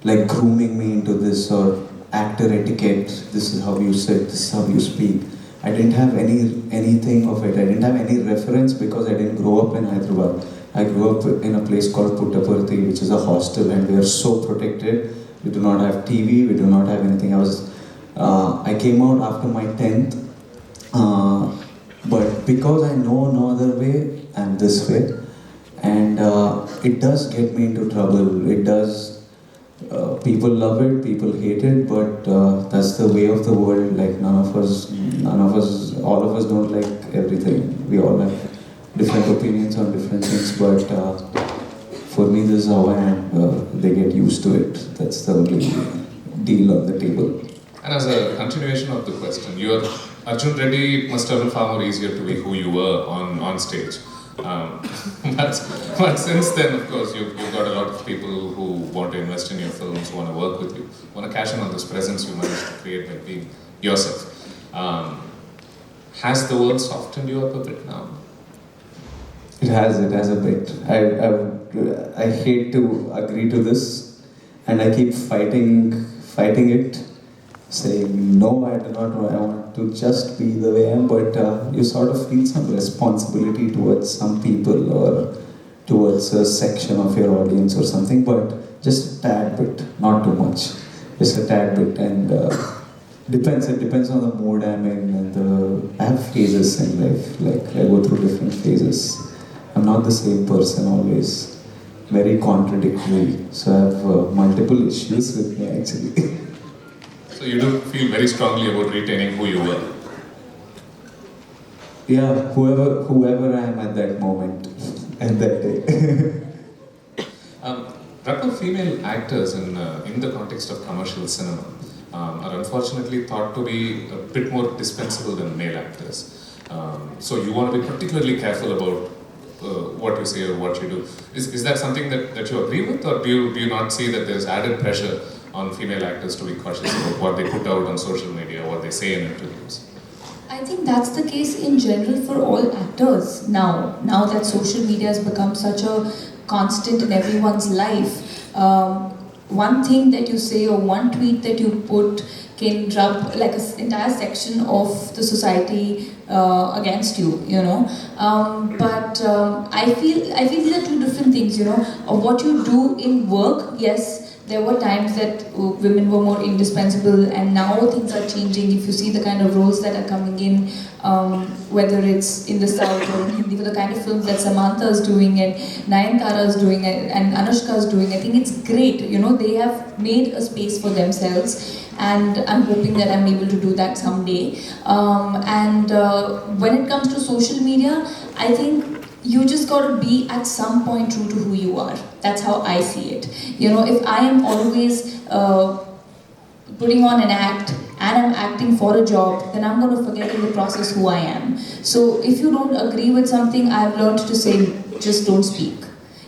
[SPEAKER 4] like grooming me into this or actor etiquette. This is how you sit, this is how you speak. I didn't have anything of it. I didn't have any reference because I didn't grow up in Hyderabad. I grew up in a place called Puttaparthi, which is a hostel, and we are so protected. We do not have TV, we do not have anything. I came out after my 10th, but because I know no other way, I'm this way. And it does get me into trouble. It does, people love it, people hate it, but that's the way of the world. Like all of us don't like everything. We all have different opinions on different things, but for me this is how I am. They get used to it. That's the only deal on the table.
[SPEAKER 2] And as a continuation of the question, Arjun Reddy must have been far more easier to be who you were on stage. But since then, of course, you've got a lot of people who want to invest in your films, who want to work with you, want to cash in on this presence you managed to create by being yourself. Has the world softened you up a bit now?
[SPEAKER 4] It has a bit. I hate to agree to this, and I keep fighting it, saying no, I do not know. I want to just be the way I am. But you sort of feel some responsibility towards some people or towards a section of your audience or something. But just a tad bit, not too much. Just a tad bit, and depends. It depends on the mood I'm in, and I have phases in life. Like I go through different phases. I'm not the same person always, very contradictory. So I have multiple issues with me actually.
[SPEAKER 2] So you do feel very strongly about retaining who you were.
[SPEAKER 4] Yeah, whoever I am at that moment and that day.
[SPEAKER 2] Rather, female actors in the context of commercial cinema are unfortunately thought to be a bit more dispensable than male actors. So you want to be particularly careful about what you say or what you do. Is that something that you agree with, or do you not see that there's added pressure on female actors to be cautious about what they put out on social media, what they say in interviews?
[SPEAKER 3] I think that's the case in general for all actors now. Now that social media has become such a constant in everyone's life, one thing that you say or one tweet that you put can rub like an entire section of the society against you, you know. I feel these are two different things, you know. What you do in work, yes, there were times that women were more indispensable, and now things are changing. If you see the kind of roles that are coming in, whether it's in the South or in Hindi, for the kind of films that Samantha is doing and Nayanthara is doing and Anushka is doing, I think it's great. You know, they have made a space for themselves, and I'm hoping that I'm able to do that someday. When it comes to social media, I think you just got to be at some point true to who you are. That's how I see it. You know, if I am always putting on an act and I'm acting for a job, then I'm going to forget in the process who I am. So if you don't agree with something, I've learned to say, just don't speak.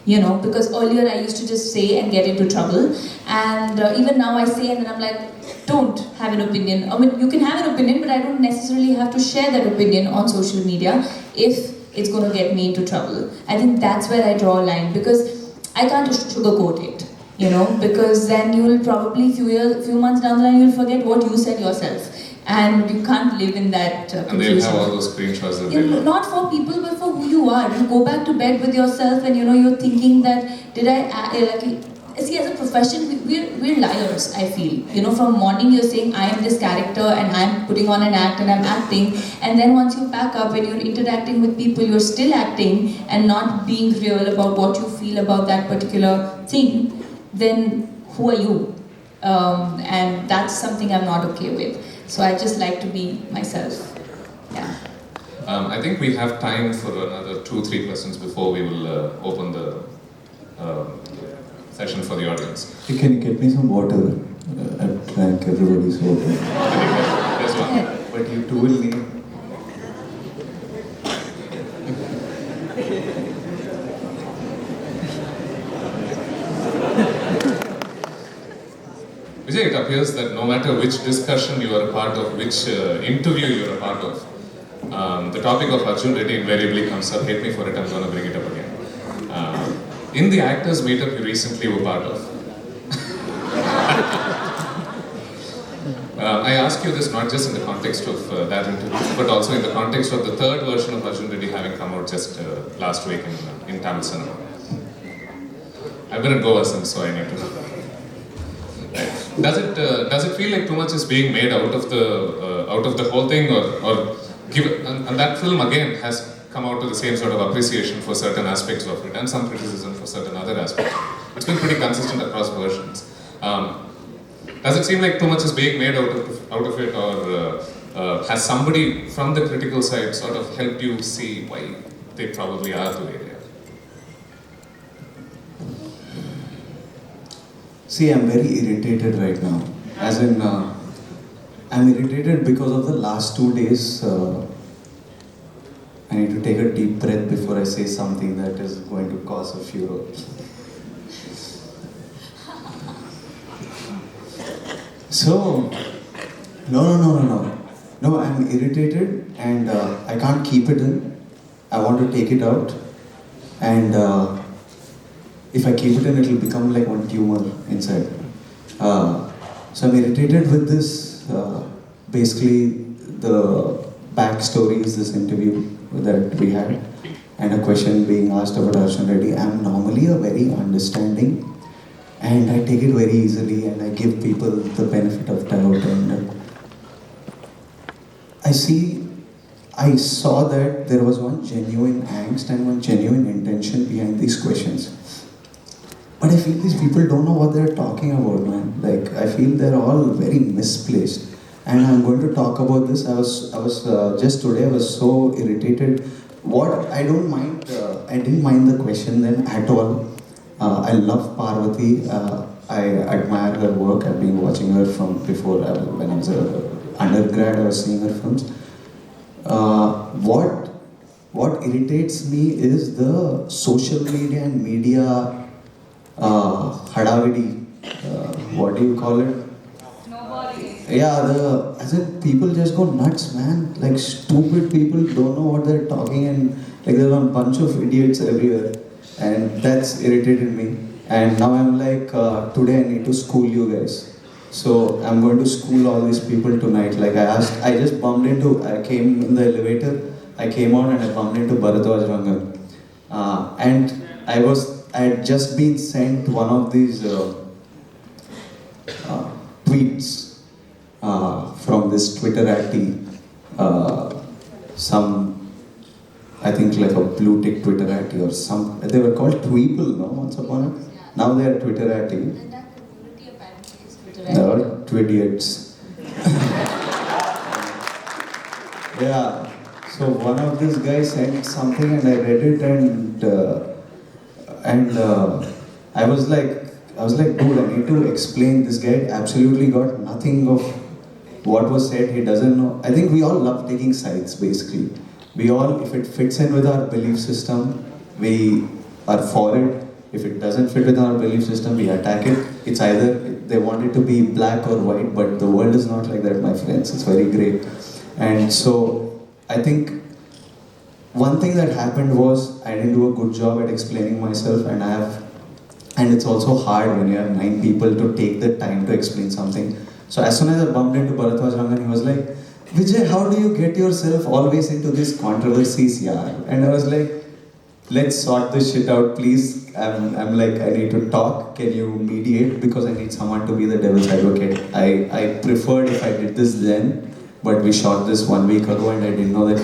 [SPEAKER 3] You know, because earlier I used to just say and get into trouble, and even now I say and then I'm like, don't have an opinion. I mean, you can have an opinion, but I don't necessarily have to share that opinion on social media if it's going to get me into trouble. I think that's where I draw a line, because I can't sugarcoat it, you know, because then you'll probably few months down the line you'll forget what you said yourself, and you can't live in that
[SPEAKER 2] And
[SPEAKER 3] confusion.
[SPEAKER 2] they'll have all those screenshots that
[SPEAKER 3] You
[SPEAKER 2] they
[SPEAKER 3] know,
[SPEAKER 2] love.
[SPEAKER 3] not for people, but for who you are. You go back to bed with yourself, and you know you're thinking that did I see, as a profession we're liars. I feel, you know, from morning you're saying I am this character and I'm putting on an act and I'm acting, and then once you pack up and you're interacting with people, you're still acting and not being real about what you feel about that particular thing. Then who are you? And that's something I'm not okay with. So I just like to be myself. Yeah.
[SPEAKER 2] I think we have time for another 2-3 questions before we will open the session for the audience.
[SPEAKER 4] Hey, can you get me some water? I drank everybody's water.
[SPEAKER 2] I think there's one.
[SPEAKER 4] But you two will need.
[SPEAKER 2] Vijay, it appears that no matter which discussion you are a part of, which interview you are a part of, the topic of Arjun Reddy invariably comes up. Hate me for it, I'm going to bring it up again. In the actors meetup you recently were part of, I ask you this not just in the context of that interview, but also in the context of the third version of Arjun Reddy having come out just last week in Tamil cinema. I've been at Goa since, so I need to know. Right. Does it feel like too much is being made out of the whole thing, or and that film again has come out to the same sort of appreciation for certain aspects of it and some criticism for certain other aspects. It's been pretty consistent across versions. Does it seem like too much is being made out of it, or has somebody from the critical side sort of helped you see why they probably are the way they are?
[SPEAKER 4] See, I'm very irritated right now. As in, I'm irritated because of the last 2 days. I need to take a deep breath before I say something that is going to cause a furor. So, no, I'm irritated and I can't keep it in. I want to take it out, and if I keep it in, it will become like one tumor inside. So I'm irritated with this. Basically, the backstory is this interview that we had, and a question being asked about Arjun Reddy. I'm normally a very understanding, and I take it very easily, and I give people the benefit of doubt. And I saw that there was one genuine angst and one genuine intention behind these questions. But I feel these people don't know what they're talking about, man. Like, I feel they're all very misplaced. And I'm going to talk about this. I was just today, I was so irritated. What I don't mind, I didn't mind the question then at all. I love Parvati. I admire her work. I've been watching her from before, when I was an undergrad, I was seeing her films. What irritates me is the social media and media hadavidi, what do you call it? Yeah, as in people just go nuts, man. Like stupid people don't know what they're talking, and like there's a bunch of idiots everywhere, and that's irritated me. And now I'm like, today I need to school you guys. So I'm going to school all these people tonight. Like I just I came in the elevator, I came out and I bumped into Bharadwaj Rangan. And I had just been sent one of these tweets from this Twitter some, I think like a blue tick Twitter or some, they were called Tweeple, no, once upon a, now they are Twitter
[SPEAKER 3] And that community apparently is Twitter.
[SPEAKER 4] They are Twidiots. Yeah, so one of these guys sent something and I read it and I was like, dude, I need to explain. This guy absolutely got nothing of what was said. He doesn't know. I think we all love taking sides, basically. We all, if it fits in with our belief system, we are for it. If it doesn't fit with our belief system, we attack it. It's either they want it to be black or white, but the world is not like that, my friends. It's very gray. And so, I think one thing that happened was I didn't do a good job at explaining myself, and it's also hard when you have 9 people to take the time to explain something. So as soon as I bumped into Bharadwaj Rangan, he was like, Vijay, how do you get yourself always into these controversies, yaar? And I was like, let's sort this shit out, please. I'm like, I need to talk. Can you mediate? Because I need someone to be the devil's advocate. I preferred if I did this then, but we shot this 1 week ago and I didn't know that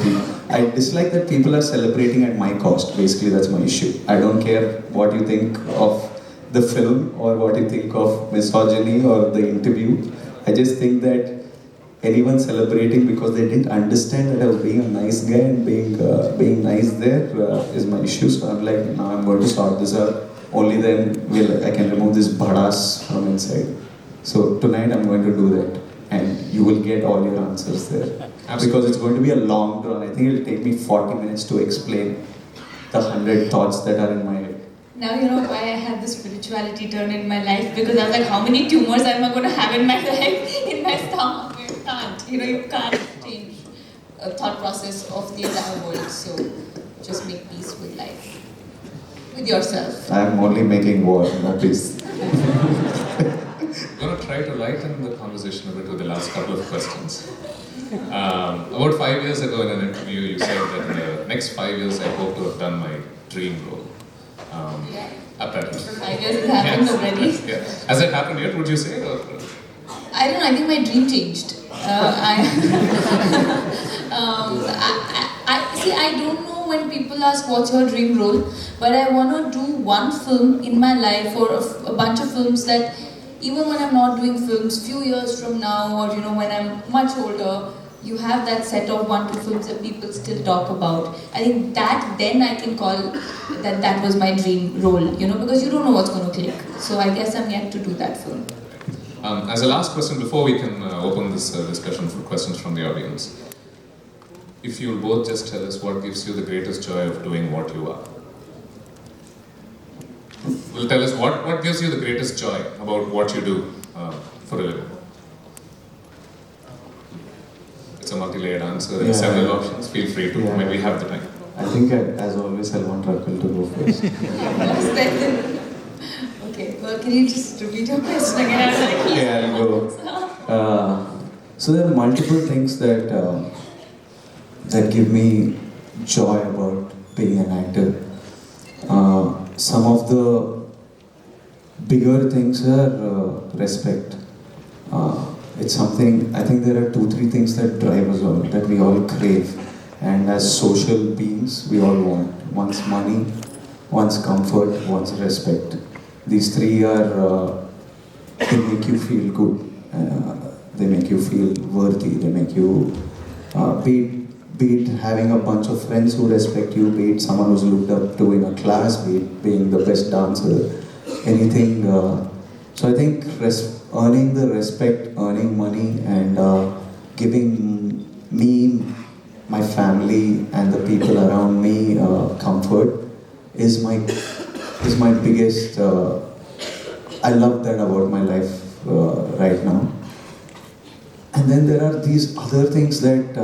[SPEAKER 4] I dislike that people are celebrating at my cost. Basically, that's my issue. I don't care what you think of the film or what you think of misogyny or the interview. I just think that anyone celebrating because they didn't understand that I was being a nice guy and being nice there is my issue. So I'm like, now I'm going to sort this out. Only then I can remove this badass from inside. So tonight I'm going to do that, and you will get all your answers there.
[SPEAKER 2] Absolutely.
[SPEAKER 4] Because it's going to be a long drawn. I think it'll take me 40 minutes to explain the 100 thoughts that are in my head.
[SPEAKER 3] Now you know why I had this spirituality turn in my life, because I was like, how many tumors am I going to have in my life, in my stomach? You can't. You can't change a thought process of the entire world. So just make peace with life, with yourself.
[SPEAKER 4] I'm only making war, no peace.
[SPEAKER 2] I'm going to try to lighten the conversation a bit with the last couple of questions. About 5 years ago in an interview, you said that in the next 5 years I hope to have done my dream role. Apparently.
[SPEAKER 3] 5 years it happened already.
[SPEAKER 2] Yeah. Has that happened yet, would you say? Or?
[SPEAKER 3] I don't know, I think my dream changed. I don't know when people ask what's your dream role, but I want to do one film in my life or a bunch of films that even when I'm not doing films, few years from now or when I'm much older, you have that set of 1-2 films that people still talk about. I think that then I can call that was my dream role, because you don't know what's going to click. So I guess I'm yet to do that film.
[SPEAKER 2] As a last question, before we can open this discussion for questions from the audience, if you'll both just tell us what gives you the greatest joy of doing what you are. Will tell us what gives you the greatest joy about what you do for a living. It's a multi-layered answer. There are several options. Feel free to. Maybe have the time.
[SPEAKER 4] I think, as always, I want Rakul to go first.
[SPEAKER 3] Okay, well, can you just repeat your question again?
[SPEAKER 4] Yeah, I'll go. So there are multiple things that give me joy about being an actor. Some of the bigger things are respect. It's something, I think there are 2-3 things that drive us all, that we all crave. And as social beings, we all want. One's money, one's comfort, one's respect. these three are, they make you feel good. They make you feel worthy. They make you, be it having a bunch of friends who respect you, be it someone who's looked up to in a class, be it being the best dancer, anything. So I think earning the respect, earning money, and giving me, my family, and the people around me comfort is my biggest. I love that about my life right now. And then there are these other things that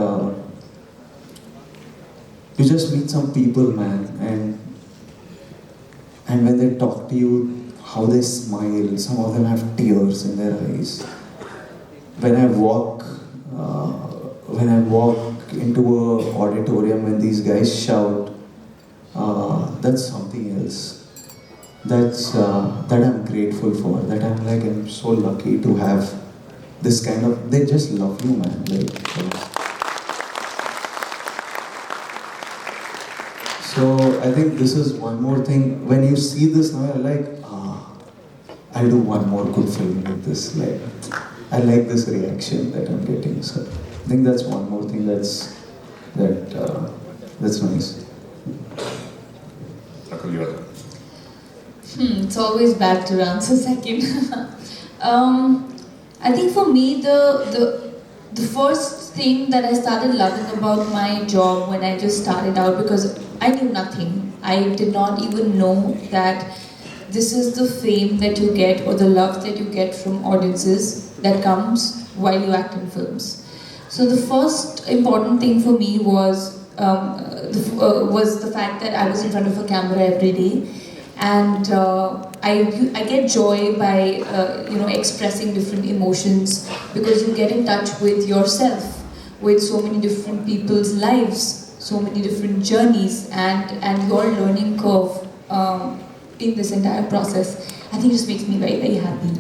[SPEAKER 4] you just meet some people, man, and when they talk to you, how they smile. Some of them have tears in their eyes. When I walk into a auditorium when these guys shout, that's something else. That I'm grateful for. That I'm so lucky to have this kind of. They just love you, man. So I think this is one more thing. When you see this now, you're like, I'll do one more good film like this. Like, I like this reaction that I'm getting. So I think that's one more thing that's nice.
[SPEAKER 2] Rakul, you're there.
[SPEAKER 3] It's always bad to answer second. I think for me, the first thing that I started loving about my job when I just started out, because I knew nothing. I did not even know that this is the fame that you get or the love that you get from audiences that comes while you act in films. So the first important thing for me was the fact that I was in front of a camera every day, and I get joy by expressing different emotions, because you get in touch with yourself, with so many different people's lives, so many different journeys, and your learning curve in this entire process. I think it just makes me very, very happy.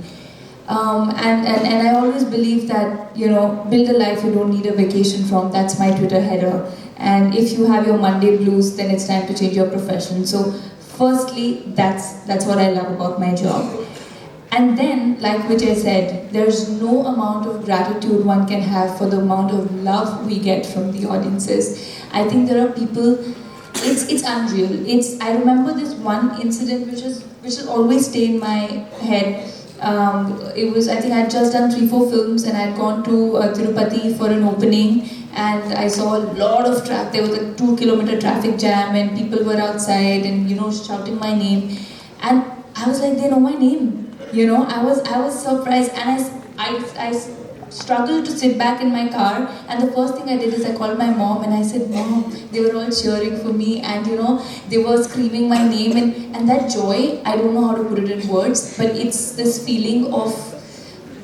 [SPEAKER 3] And I always believe that, build a life you don't need a vacation from. That's my Twitter header. And if you have your Monday blues, then it's time to change your profession. So firstly, that's what I love about my job. And then, like Vijay said, there's no amount of gratitude one can have for the amount of love we get from the audiences. I think there are people, it's unreal. I remember this one incident which has always stay in my head. It was, I think I'd just done 3-4 films, and I'd gone to Tirupati for an opening, and I saw a lot of traffic. There was a 2-kilometer traffic jam, and people were outside and shouting my name, and I was like, they know my name. I was surprised, and I struggled to sit back in my car, and the first thing I did is I called my mom and I said, Mom, they were all cheering for me, and they were screaming my name, and that joy, I don't know how to put it in words, but it's this feeling of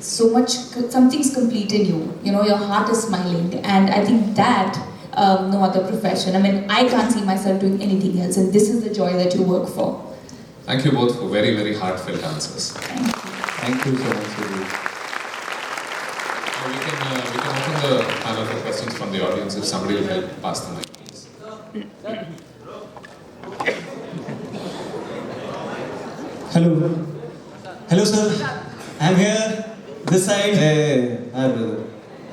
[SPEAKER 3] so much, something's complete in you, your heart is smiling, and I think that no other profession, I can't see myself doing anything else, and this is the joy that you work for.
[SPEAKER 2] Thank you both for very, very heartfelt answers.
[SPEAKER 4] Thank you so much.
[SPEAKER 2] We can open the panel for questions from the audience if somebody will help pass the mic, please.
[SPEAKER 5] Hello sir, I'm here, this side.
[SPEAKER 4] Hey, hi brother.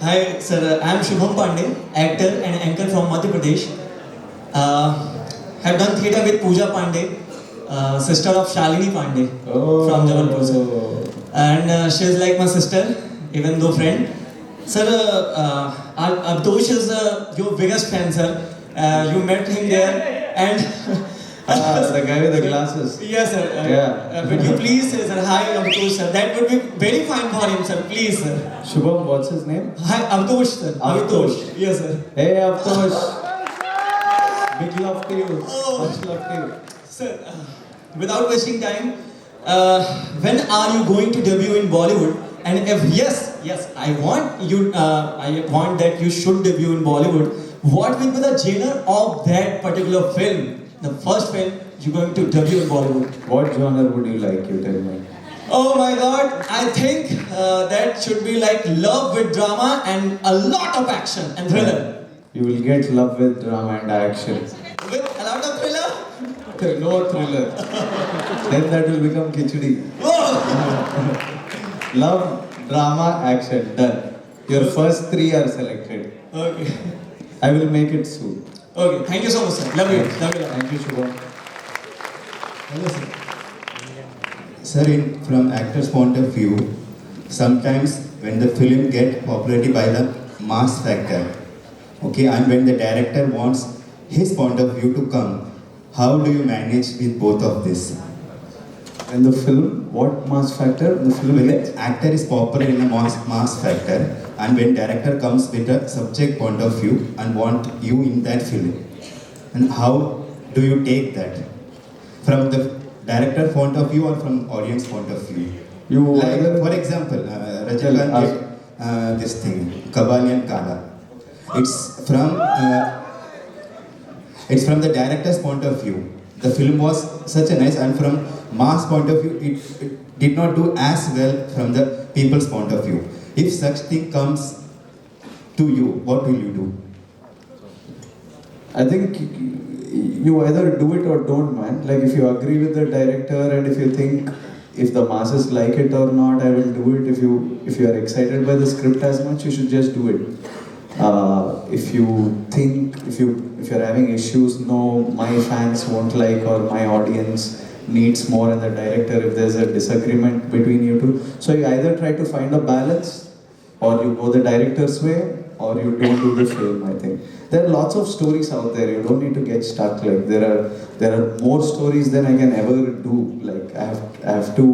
[SPEAKER 5] Hi sir, I'm Shubham Pandey, actor and anchor from Madhya Pradesh. Have done theatre with Pooja Pandey, sister of Shalini Pandey from Jabalpur sir. And she's like my sister, even though friend. Sir, Abdosh is your biggest fan, sir. You met him there, and
[SPEAKER 4] the guy with the glasses.
[SPEAKER 5] Yes, sir.
[SPEAKER 4] Yeah.
[SPEAKER 5] Would you please say, sir, hi Abdosh, sir? That would be very fine for him, sir. Please, sir.
[SPEAKER 4] Shubham, what's his name?
[SPEAKER 5] Hi, Abdosh, sir.
[SPEAKER 4] Abdosh.
[SPEAKER 5] Yes, sir.
[SPEAKER 4] Hey, Abdosh. Big love to you.
[SPEAKER 5] Oh.
[SPEAKER 4] Much love to you.
[SPEAKER 5] Sir, without wasting time, when are you going to debut in Bollywood? And if yes, I want that you should debut in Bollywood. What will be the genre of that particular film? The first film you're going to debut in Bollywood.
[SPEAKER 4] What genre would you like, you tell me?
[SPEAKER 5] Oh my God, I think that should be like love with drama and a lot of action and thriller.
[SPEAKER 4] You will get love with drama and action.
[SPEAKER 5] With a lot of thriller?
[SPEAKER 4] No thriller. Then that will become khichdi. Love, drama, action, done. Your first 3 are selected.
[SPEAKER 5] Okay.
[SPEAKER 4] I will make it soon.
[SPEAKER 5] Okay. Thank you so much, sir. Love you. Love you.
[SPEAKER 4] Thank you, Shubham.
[SPEAKER 5] Hello, sir.
[SPEAKER 6] Sir, from actor's point of view, sometimes when the film get popularity by the mass factor, okay, and when the director wants his point of view to come, how do you manage with both of this?
[SPEAKER 4] And the film, what mass factor? The film
[SPEAKER 6] When
[SPEAKER 4] gets.
[SPEAKER 6] the actor is popular in a mass factor, and when director comes with a subject point of view and want you in that film, and how do you take that from the director point of view or from audience point of view?
[SPEAKER 4] You
[SPEAKER 6] Like,
[SPEAKER 4] either
[SPEAKER 6] for example, Rajakan
[SPEAKER 4] Tell
[SPEAKER 6] did this thing, Kabali and Kala. It's from the director's point of view. The film was such a nice, and from mass point of view, it did not do as well from the people's point of view. If such thing comes to you, what will you do?
[SPEAKER 4] I think you either do it or don't, man. Like if you agree with the director and if you think if the masses like it or not, I will do it. If you are excited by the script as much, you should just do it. If you think if you're having issues, no, my fans won't like or my audience needs more and the director, if there's a disagreement between you two, so you either try to find a balance or you go the director's way or you don't do the film. I think there are lots of stories out there. You don't need to get stuck. Like there are more stories than I can ever do. Like I have to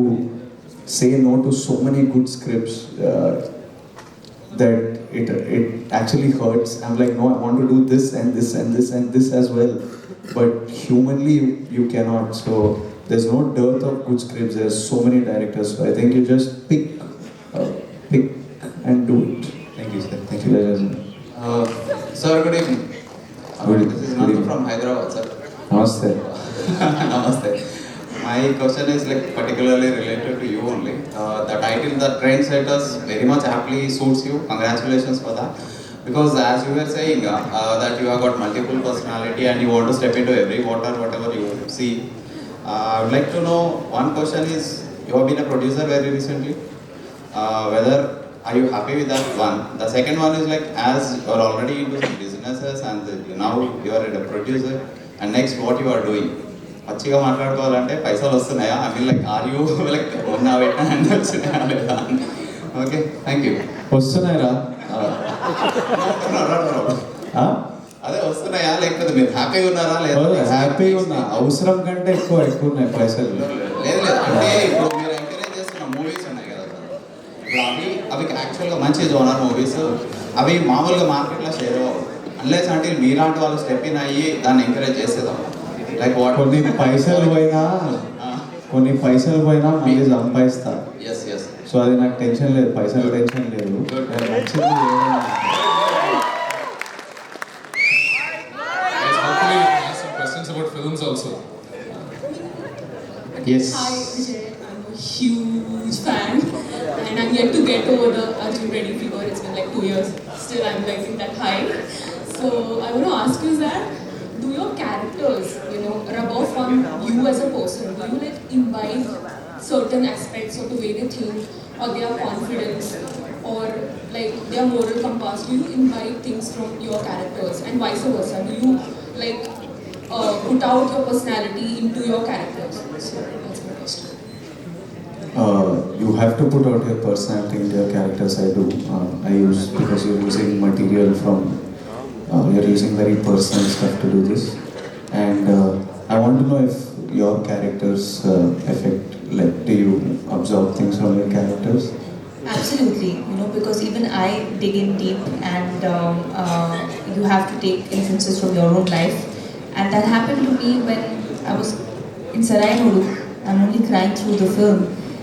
[SPEAKER 4] say no to so many good scripts that it actually hurts. I'm like, no, I want to do this and this and this and this as well. But humanly, you cannot. So there's no dearth of good scripts. There's so many directors. So I think you just pick and do it.
[SPEAKER 6] Thank you, sir. Thank you.
[SPEAKER 7] Sir, good evening. This is
[SPEAKER 4] Good
[SPEAKER 7] Nandu
[SPEAKER 4] evening.
[SPEAKER 7] from Hyderabad, sir.
[SPEAKER 4] Namaste.
[SPEAKER 7] Namaste. My question is like particularly related to you only. The title, The Trendsetters, very much aptly suits you. Congratulations for that. Because as you were saying, that you have got multiple personality and you want to step into every water, whatever you see. I would like to know, one question is, you have been a producer very recently. Whether are you happy with that one? The second one is like, as you are already into some businesses and now you are a producer, and next what you are doing? మంచిగా మాట్లాడుకోవాలంటే పైసలు వస్తున్నాయా? I mean like are you like ఉన్న పెట్టిన hand వచ్చినాయా లేదా? Okay, thank you.
[SPEAKER 4] వస్తున్నాయిరా?
[SPEAKER 7] అదే వస్తున్నాయా లేకపోతే మీరు హ్యాపీగా ఉన్నారా లేదా?
[SPEAKER 4] హ్యాపీగా ఉన్నా. అవసరం కంటే ఎక్కువ ఉన్నాయి పైసలు.
[SPEAKER 7] లేదు లేదు, అంటే ఇప్పుడు మీరు ఎంకరేజ్ చేస్తున్న మూవీస్ ఉన్నాయి కదా సార్, ఇప్పుడు అవి యాక్చువల్గా మంచి జోనర్ మూవీస్, అవి మామూలుగా మార్కెట్లో షేర్ అవ్వవు అన్లెస్ అంటే మీలాంటి వాళ్ళు స్టెప్ ఇన్ అయ్యి దాన్ని ఎంకరేజ్ చేసేదాం. లైక్ వాట్
[SPEAKER 4] కొన్ని పైసలు పోయినా మళ్ళీ సంపాదిస్తా.
[SPEAKER 7] Yes yes.
[SPEAKER 4] సో అది నాకు టెన్షన్ లేదు, పైసలు టెన్షన్ లేదు. నచ్చింది
[SPEAKER 2] Hopefully you can ask some questions about films also.
[SPEAKER 4] Yes.
[SPEAKER 8] Hi Vijay, I'm a huge fan and I'm yet to get over the Arjun Reddy figure. It's been like 2 years. Still I'm like in that high. So I want to ask you that, do your characters, rub off on you as a person? Do you like imbibe certain aspects of the way they think or their confidence or like their moral compass? Do you imbibe things from your characters and vice versa? Do you like put out your personality into your characters? So that's my question.
[SPEAKER 4] You have to put out your personality in your characters. I do. Because you're using material from, you're using very personal stuff to do this. And I want to know if your characters affect, like, do you absorb things from your characters?
[SPEAKER 3] Absolutely, because even I dig in deep and you have to take influences from your own life. And that happened to me when I was in Sarai Nuru. I'm only crying through the film.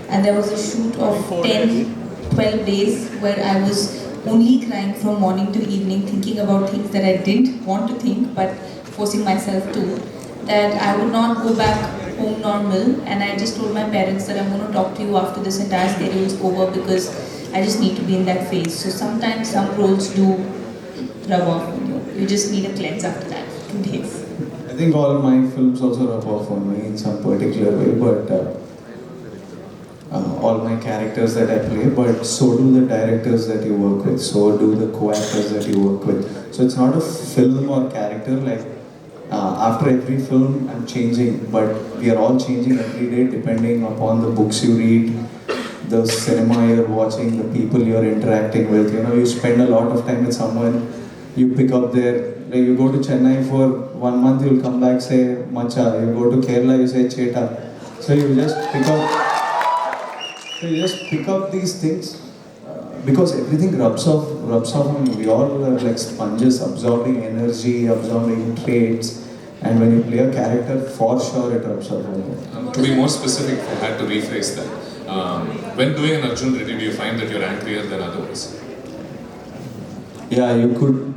[SPEAKER 3] And there was a shoot of 10-12 days where I was only crying from morning to evening, thinking about things that I didn't want to think, but forcing myself to. That I would not go back home normal, and I just told my parents that I'm going to talk to you after this entire schedule is over because I just need to be in that phase. So sometimes some roles do rub off on you. You just need a cleanse after that, 2 days.
[SPEAKER 4] think all my films also rub off on me in some particular way, but all my characters that I play, but so do the directors that you work with, so do the co-actors that you work with. So it's not a film or character, like after every film I'm changing, but we are all changing every day depending upon the books you read, the cinema you're watching, the people you're interacting with. You know, you spend a lot of time with someone, you pick up their, like you go to Chennai for 1 month, you'll come back, say Macha. You go to Kerala, you say Cheta. So you just pick up these things because everything rubs off on you. We all are like sponges, absorbing energy, absorbing traits, and when you play a character, for sure it rubs off on you.
[SPEAKER 2] To be more specific, I had to rephrase that. When doing an Arjun Reddy, do you find that you're angrier than others?
[SPEAKER 4] Yeah, you could.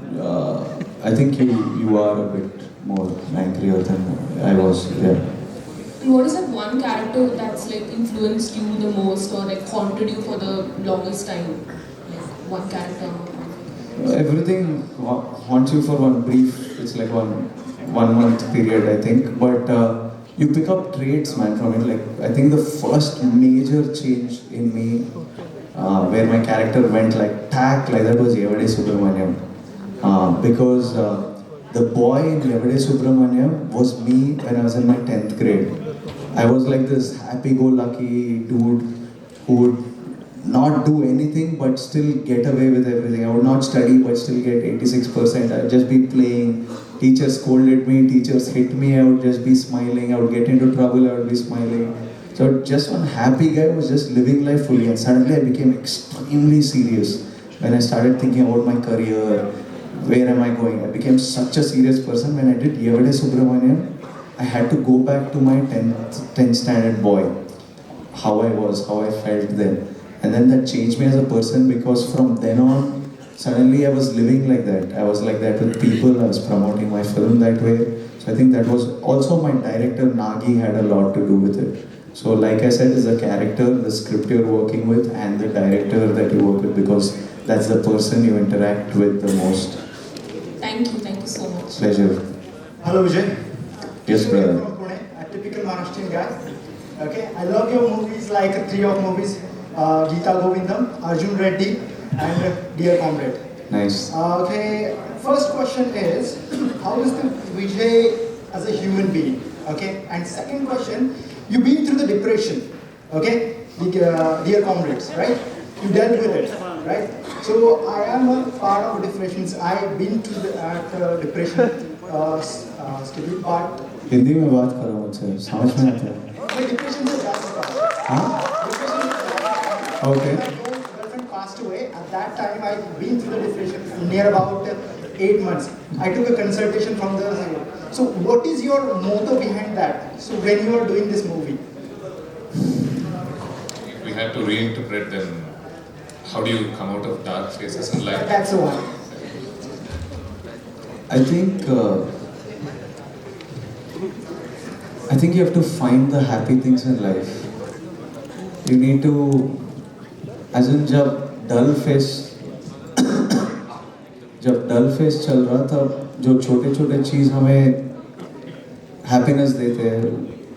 [SPEAKER 4] I think you are a bit more angrier than I was. Yeah.
[SPEAKER 8] And what is that one character that's like influenced you the most or like haunted you for the longest time? Like one character.
[SPEAKER 4] Everything haunts you for one brief. It's like one month period, I think. But you pick up traits, man, from it. Like I think the first major change in me, where my character went like that was Yevade Subramaniam. Because the boy in Yevade Subramaniam was me when I was in my 10th grade. I was like this happy-go-lucky dude who would not do anything but still get away with everything. I would not study but still get 86%. I would just be playing. Teachers scolded me, teachers hit me, I would just be smiling. I would get into trouble, I would be smiling. So just one happy guy was just living life fully, and suddenly I became extremely serious when I started thinking about my career, where am I going. I became such a serious person. When I did Yevade Subramaniam, I had to go back to my 10th standard boy, how I was, how I felt then. And then that changed me as a person, because from then on, suddenly I was living like that. I was like that with people, I was promoting my film that way. So I think that was also my director Nagi had a lot to do with it. So like I said, is the character, the script you're working with, and the director that you work with, because that's the person you interact with the most.
[SPEAKER 8] Thank you so much.
[SPEAKER 4] Pleasure.
[SPEAKER 9] Hello Vijay.
[SPEAKER 4] Yes, brother.
[SPEAKER 9] From Pune, a typical Maharashtrian guy. Okay, I love your movies, like 3 of movies, Geeta Govindam, Arjun Reddy, and Dear Comrade.
[SPEAKER 4] Nice.
[SPEAKER 9] Okay, first question is, how is the Vijay as a human being? Okay, and second question, you've been through the depression. Okay, Dear Comrades, right? You dealt with it, right? So I am a part of depressions. I've been to the depression schedule part.
[SPEAKER 4] Hindi में बात करो मुझसे, समझ में आता है?
[SPEAKER 9] My depression is just
[SPEAKER 4] हाँ? Okay.
[SPEAKER 9] My girlfriend passed away. At that time, I've been through the depression near about 8 months. I took a consultation from the. So, what is your motto behind that? So, when you are doing this movie,
[SPEAKER 2] If we had to reinterpret, then how do you come out of dark phases in life?
[SPEAKER 9] that's the one.
[SPEAKER 4] I think you have to find the happy things in life. You need to, as in जब dull phase चल रहा था, जो छोटे छोटे चीज़ हमें happiness देते हैं,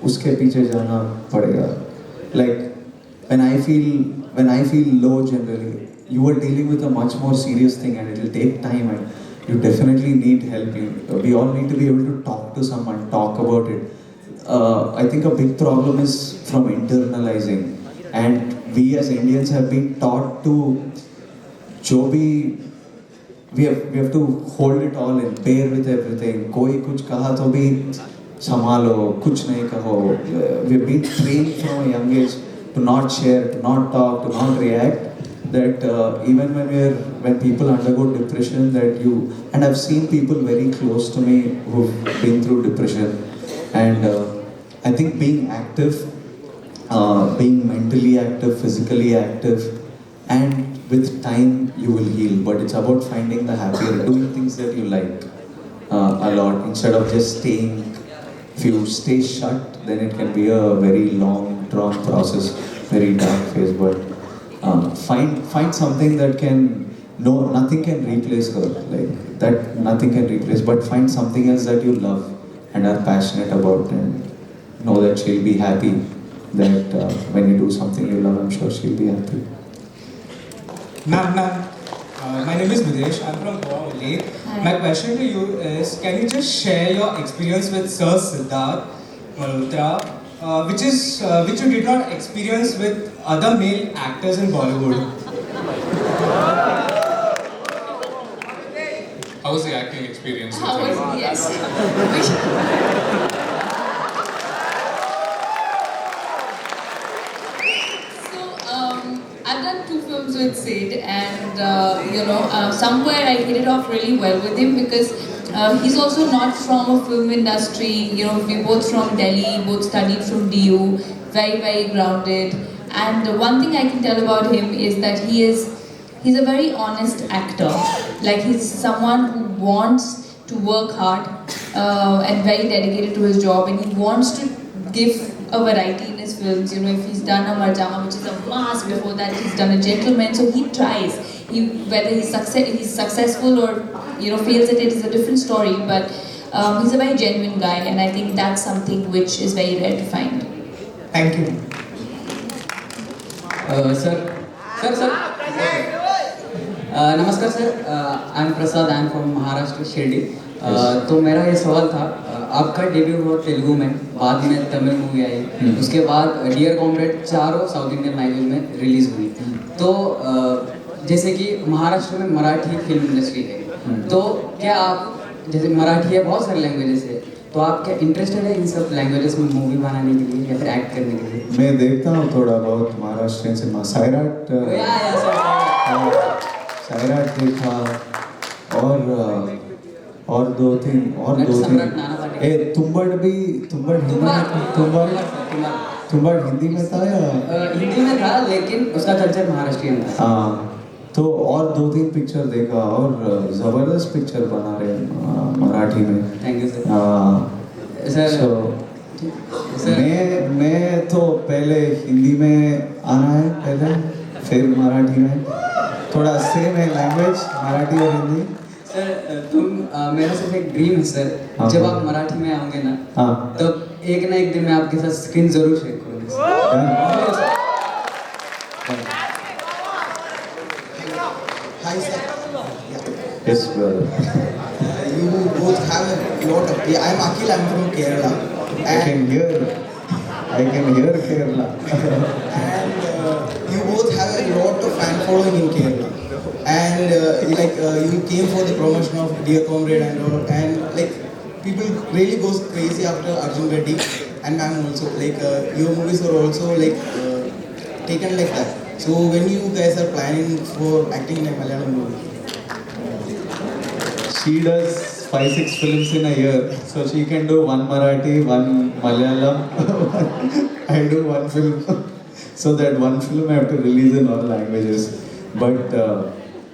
[SPEAKER 4] उसके पीछे जाना पड़ेगा. Like when I feel low generally, you are dealing with a much more serious thing, and it will take time, and you definitely need help. We all need to be able to talk to someone, talk about it. I think a big problem is from internalizing, and we as Indians have been taught to we have to hold it all in, bear with everything. कोई कुछ कहा तो भी संभालो, कुछ नहीं कहो. We have been trained from a young age to not share, to not talk, to not react. That even when people undergo depression, and I've seen people very close to me who've been through depression, and I think being active, being mentally active, physically active, and with time you will heal. But it's about finding the happier, doing things that you like a lot, instead of just staying. If you stay shut, then it can be a very long, drawn process, very dark phase. But find something that nothing can replace her, like that nothing can replace. But find something else that you love, and are passionate about, and know that she'll be happy that when you do something you love, I'm sure she'll be happy.
[SPEAKER 10] Ma'am, my name is Videsh. I'm from Goa only.
[SPEAKER 3] Hi.
[SPEAKER 10] My question to you is, can you just share your experience with Sir Siddharth Malhotra, which you did not experience with other male actors in Bollywood?
[SPEAKER 2] How was the acting experience?
[SPEAKER 3] How was yes? So I've done 2 films with Sid, and somewhere I hit it off really well with him because he's also not from a film industry. You know, we're both from Delhi, both studied from DU, very very grounded. And one thing I can tell about him is that he's a very honest actor. Like, he's someone who wants to work hard and very dedicated to his job, and he wants to give a variety in his films. You know, if he's done a Marjama, which is a mass, before that he's done a Gentleman, so he tries. Whether he's successful or fails at it is a different story, but he's a very genuine guy, and I think that's something which is very rare to find.
[SPEAKER 10] Thank you.
[SPEAKER 11] Sir. नमस्कार sir, I am Prasad, I am from Maharashtra Shirdi. तो मेरा ये सवाल था, आपका debut हुआ तेलुगु में, बाद में तमिल मूवी आई, उसके बाद डियर कॉमरेड चारों साउथ इंडियन लैंग्वेज में रिलीज हुई। तो जैसे कि महाराष्ट्र में मराठी फिल्म इंडस्ट्री है, तो क्या आप, जैसे मराठी है, बहुत सारे लैंग्वेजेस है, तो आप क्या इंटरेस्टेड है इन सब लैंग्वेजेस में मूवी बनाने के लिए या फिर एक्ट करने के लिए?
[SPEAKER 4] मैं देखता हूँ थोड़ा बहुत महाराष्ट्रियन सिनेमा, सैराट देखा, और दो तीन तुम्बड़ हिंदी में था या
[SPEAKER 11] हिंदी में था, लेकिन उसका कल्चर महाराष्ट्रियन था।
[SPEAKER 4] हाँ, तो और 2-3 पिक्चर देखा, और जबरदस्त पिक्चर बना रहे हैं मराठी में।
[SPEAKER 11] Thank you
[SPEAKER 4] sir. मैं तो पहले हिंदी में आना है पहले, फिर मराठी में। थोड़ा सेम है लैंग्वेज, मराठी और हिंदी।
[SPEAKER 11] सर, मेरा सिर्फ एक ड्रीम है सर, जब आप मराठी में आओगे ना, तो एक ना एक दिन मैं आपके साथ स्क्रीन जरूर शेयर करूँगा।
[SPEAKER 12] Hi sir.
[SPEAKER 4] Yes, brother.
[SPEAKER 12] You both have a lot of. I am Akhil. I am from Kerala.
[SPEAKER 4] I can hear Kerala.
[SPEAKER 12] And you both have a lot of fan following in Kerala. And you came for the promotion of Dear Comrade and all, and people really goes crazy after Arjun Reddy and ma'am also. Your movies were also taken like that. So when you guys are planning for acting in a Malayalam movie?
[SPEAKER 4] She does 5-6 films in a year, so she can do 1 Marathi, 1 Malayalam. I do 1 film, so that 1 film I have to release in all languages. But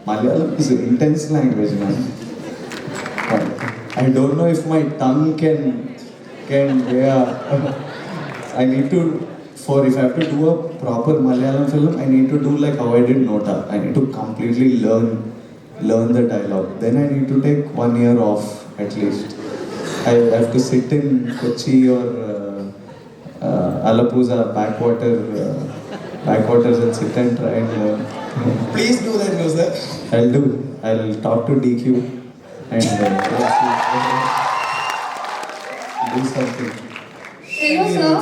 [SPEAKER 4] Malayalam is an intense language, man. I don't know if my tongue can I need to. If I have to do a proper Malayalam film, I need to do like how I did Nota. I need to completely learn the dialogue. Then I need to take 1 year off at least. I have to sit in Kochi or Alappuzha backwaters and sit and try and learn.
[SPEAKER 12] Please do that, no sir.
[SPEAKER 4] I'll talk to DQ and do something.
[SPEAKER 13] Hello sir.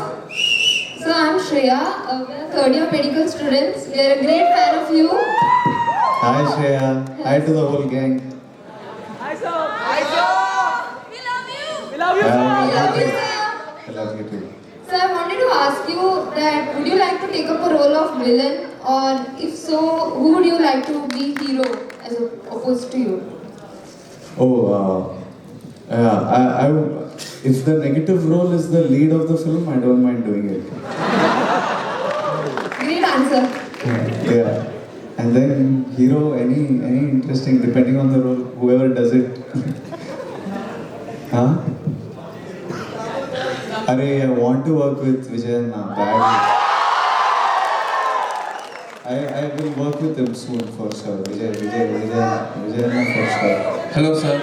[SPEAKER 13] So I'm Shreya. We are third year medical students. We are a great fan of you.
[SPEAKER 4] Hi Shreya. Hi to the whole gang.
[SPEAKER 13] Hi sir. Hi sir. We love you. We love you.
[SPEAKER 4] I
[SPEAKER 13] love you sir.
[SPEAKER 4] I love you too.
[SPEAKER 13] So I wanted to ask you that would you like to take up a role of villain, or if so, who would you like to be hero as opposed to you?
[SPEAKER 4] If the negative role is the lead of the film, I don't mind doing it.
[SPEAKER 13] Great answer.
[SPEAKER 4] Yeah. And then hero, any interesting, depending on the role, whoever does it. Huh? Arey, I want to work with Vijay badly. I will work with him soon for sure. Vijay for sure.
[SPEAKER 14] Hello sir,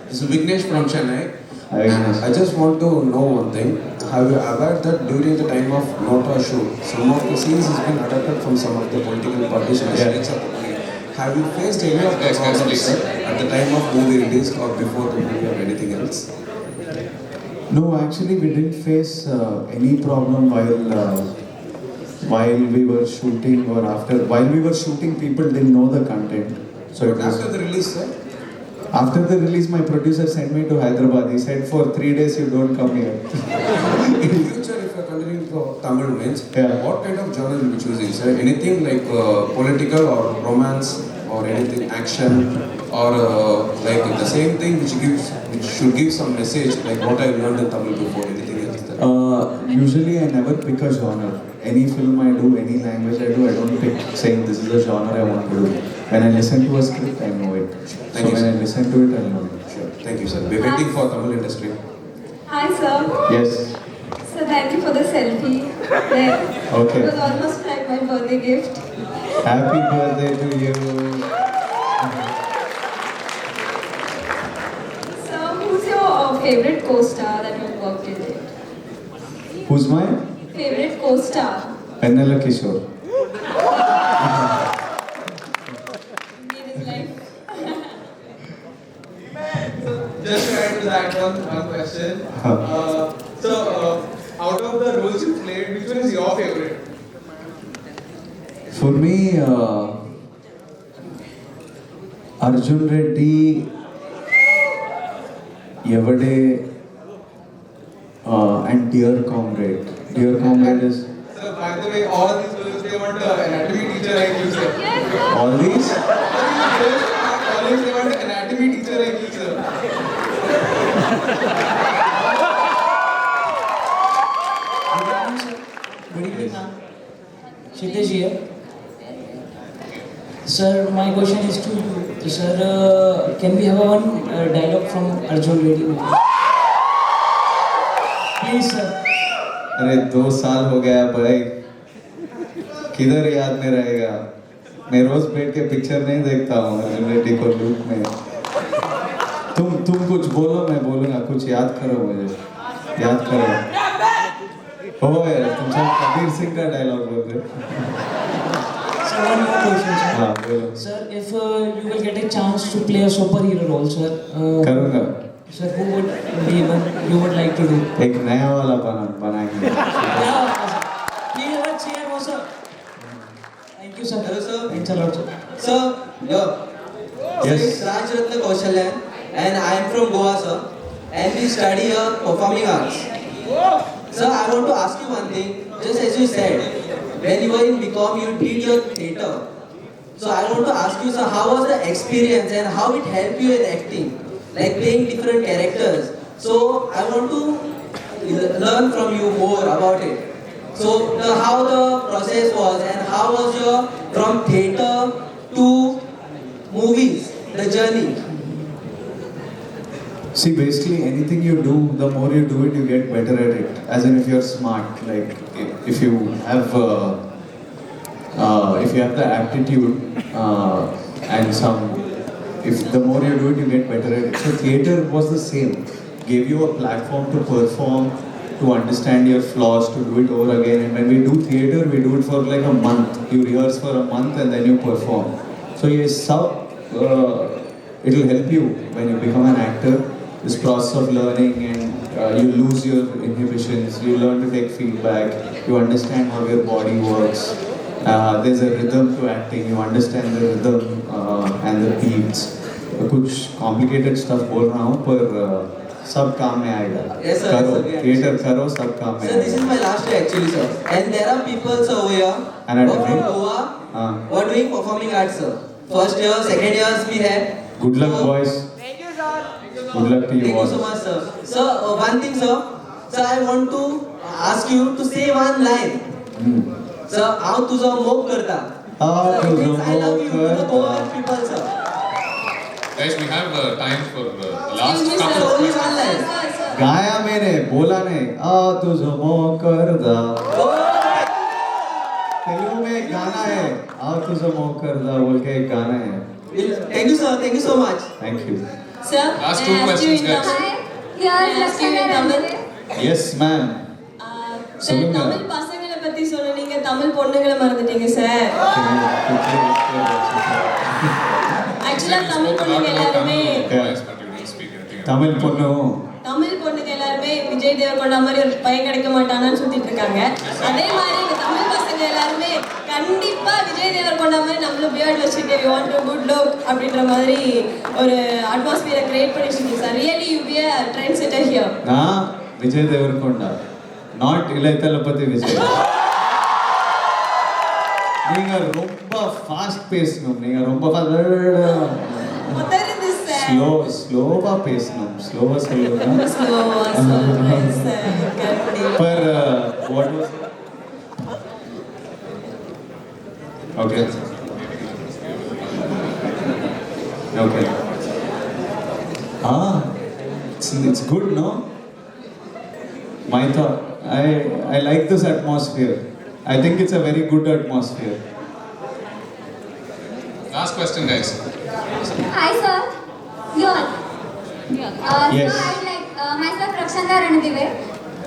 [SPEAKER 14] this is Vignesh from Chennai.
[SPEAKER 4] Awareness.
[SPEAKER 14] I just want to know one thing. Have you aware that during the time of Nota shoot, some of the scenes has been adapted from some of the political parties and sides of the movie. Have you faced any of the problems sir, at the time of movie release or before the movie or anything else?
[SPEAKER 4] No, actually, we didn't face any problem while we were shooting or after. While we were shooting, people didn't know the content. So it was,
[SPEAKER 14] After the release, sir?
[SPEAKER 4] after the release, my producer sent me to Hyderabad. He said, for 3 days you don't come here.
[SPEAKER 14] In future, if you're continuing for Tamil means,
[SPEAKER 4] Yeah.
[SPEAKER 14] what kind of genre will you be choosing, sir? Anything like political or romance or anything action or like the same thing which should give some message like what I learned in Tamil before, anything else? Sir?
[SPEAKER 4] Usually, I never pick a genre. Any film I do, any language I do, I don't pick saying this is the genre I want to do. When I listen to a script, I know it.
[SPEAKER 14] Thank
[SPEAKER 4] so
[SPEAKER 14] you,
[SPEAKER 4] when
[SPEAKER 14] sir.
[SPEAKER 4] I listen to it, I know it.
[SPEAKER 14] Sure. Thank you, sir. We're waiting for Tamil industry.
[SPEAKER 15] Hi, sir.
[SPEAKER 4] Yes.
[SPEAKER 15] So thank you for the selfie. Yeah.
[SPEAKER 4] Okay.
[SPEAKER 15] It was almost like my birthday gift.
[SPEAKER 4] Happy birthday to you.
[SPEAKER 15] So who's your favorite co-star that you've worked with?
[SPEAKER 4] Who's my?
[SPEAKER 15] Favorite co-star?
[SPEAKER 4] Pennella Kishore.
[SPEAKER 16] Just to add to that one question. Out of the roles you played, which one is your favorite?
[SPEAKER 4] For me, Arjun Reddy, Yavade, and Dear Comrade. Dear Comrade is
[SPEAKER 16] So by the way, all these roles they want an anatomy teacher like you, sir.
[SPEAKER 4] all these.
[SPEAKER 16] College they want an anatomy teacher like you, sir.
[SPEAKER 17] Good evening, ma'am. Shitesh here. Sir, my question is to you. Sir, can we have one dialogue from Arjun Reddy movie? Please, sir.
[SPEAKER 4] अरे 2 साल हो गया भाई, किधर याद में रहेगा? मैं रोज बैठ के पिक्चर नहीं देखता हूँ अर्जुन रेड्डी को लूप में। तुम कुछ बोलो, मैं बोलूँगा। कुछ याद करो, मुझे याद करो। हो यार, तुम सब कबीर सिंह का डायलॉग बोल रहे हो।
[SPEAKER 17] Sir, one more question, sir.
[SPEAKER 4] हाँ बोलो।
[SPEAKER 17] Sir, if you will get a chance to play a superhero role, sir.
[SPEAKER 4] करूँगा।
[SPEAKER 17] Sir, who would be one you would like to do?
[SPEAKER 4] एक नया वाला बनाएंगे।
[SPEAKER 17] Please have a chair, oh, sir. Thank you, sir.
[SPEAKER 12] Hello, sir.
[SPEAKER 17] Thanks a lot, sir.
[SPEAKER 12] Sir, yeah.
[SPEAKER 4] Yes.
[SPEAKER 12] It's Raj Ratna Kaushalyan and I am from Goa, sir. And we study performing arts. Sir, I want to ask you one thing. Just as you said, when you were in BCom, you did your theatre. So I want to ask you, sir, how was the experience and how it helped you in acting? Like playing different characters. So I want to learn from you more about it. So how the process was and how was your from theatre to movies, the journey?
[SPEAKER 4] See, basically anything you do, the more you do it, you get better at it. As in, if you're smart, like if you have the aptitude and if the more you do it, you get better at it. So theatre was the same. Gave you a platform to perform, to understand your flaws, to do it over again. And when we do theatre, we do it for like a month. You rehearse for a month and then you perform. So yes, it will help you when you become an actor. This process of learning, and you lose your inhibitions, you learn to take feedback, you understand how your body works. There's a rhythm to acting, you understand the rhythm and the beats. कुछ complicated stuff बोल रहा हूँ, पर सब काम में आएगा।
[SPEAKER 12] Yes, sir.
[SPEAKER 4] करो,
[SPEAKER 12] Yes, sir.
[SPEAKER 4] theatre करो, सब काम में
[SPEAKER 12] Sir, this is my last year actually, sir. And there are people sir, over here
[SPEAKER 4] Anatomy.
[SPEAKER 12] from Goa who are doing performing arts, sir. First year, second years we have.
[SPEAKER 4] Good luck, boys. Good luck to you
[SPEAKER 12] Thank
[SPEAKER 4] all.
[SPEAKER 12] you so much, sir. Sir, one thing, sir. Sir, I want to ask you to say one line. Sir, how तुझा मोह करता. Sir, it means I love you to the Goa people, sir.
[SPEAKER 2] Guys, we have time for the last
[SPEAKER 12] Excuse me,
[SPEAKER 2] couple
[SPEAKER 12] sir,
[SPEAKER 2] of
[SPEAKER 12] only
[SPEAKER 2] questions.
[SPEAKER 12] one line.
[SPEAKER 4] गाया मैंने, बोला नहीं। तुझो मोह करदा। तेलुगु में एक गाना है, तुझो मोह करदा बोल के एक गाना है।
[SPEAKER 12] Thank you, sir. Thank you so much.
[SPEAKER 4] Thank you.
[SPEAKER 15] Sir,
[SPEAKER 2] Last
[SPEAKER 15] may
[SPEAKER 2] two
[SPEAKER 15] I ask you
[SPEAKER 2] questions,
[SPEAKER 15] in
[SPEAKER 2] guys.
[SPEAKER 15] Tamil? Here's Lakshmi Ramade.
[SPEAKER 4] Yes, ma'am. சொல்லுங்க.
[SPEAKER 15] தமிழ் பசங்களை பத்தி சொன்னீங்க, தமிழ் பொண்ணுங்களை மறந்துட்டீங்க சார். ஆக்சுவலா தமிழ் பொண்ணுங்க எல்லாருமே
[SPEAKER 4] தமிழ் பொண்ணும்
[SPEAKER 15] தமிழ் பொண்ணுங்க எல்லாருமே விஜய் தேவர்கொண்டா மாதிரி ஒரு பையன் கிடைக்க மாட்டானான்னு சுத்திட்டு இருக்காங்க. அதே மாதிரி இந்த தமிழ் பசங்க எல்லாருமே கண்டிப்பா விஜய் தேவர்கொண்டா மாதிரி நம்மளும் பியர்ட் வச்சுட்டு you want to good look அப்படின்ற மாதிரி ஒரு அட்மாஸ்பியரை கிரியேட் பண்ணிட்டு sir. Really you be a trend setter here.
[SPEAKER 4] நான் விஜய் தேவர்கொண்டா, நாட் இளையதளபதி விஜய். நீங்க ரொம்ப ஃபாஸ்ட் பேசணும், நீங்க ரொம்ப ஸ்லோவா பேசணும், ஸ்லோவா சொல்லுங்க. पर what was okay it's good, no? My thought, I like this atmosphere. I think it's a very good atmosphere.
[SPEAKER 2] Last question, guys.
[SPEAKER 13] Hi sir. Here.
[SPEAKER 4] Yes.
[SPEAKER 13] So I like myself Rakshanda Ranadive.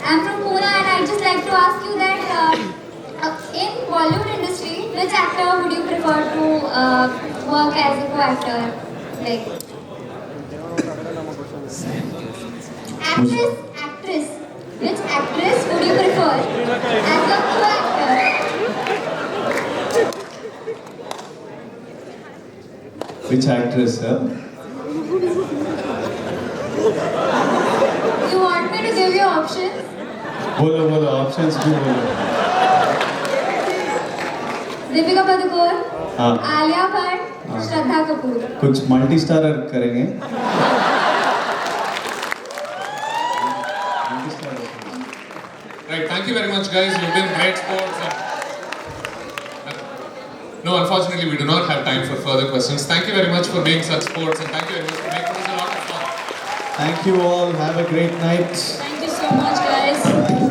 [SPEAKER 13] I'm from Pune and I'd just like to ask you that in Bollywood industry, which actor would you prefer to work as a co-actor? Like actress. Which actress would you prefer as a co-actor?
[SPEAKER 4] Which actress, sir?
[SPEAKER 13] You want me to give you options?
[SPEAKER 4] बोलो options भी बोलो.
[SPEAKER 13] दीपिका पादुकोण,
[SPEAKER 4] हाँ.
[SPEAKER 13] आलिया भट्ट,
[SPEAKER 4] हाँ.
[SPEAKER 13] श्रद्धा कपूर.
[SPEAKER 4] कुछ multi starrer करेंगे.
[SPEAKER 2] Right, thank you very much, guys. You've been great sports. No, unfortunately, we do not have time for further questions. Thank you very much for being such sports, and thank you very much for making this a lot of fun.
[SPEAKER 4] Thank you all. Have a great night.
[SPEAKER 15] Thank you so much guys.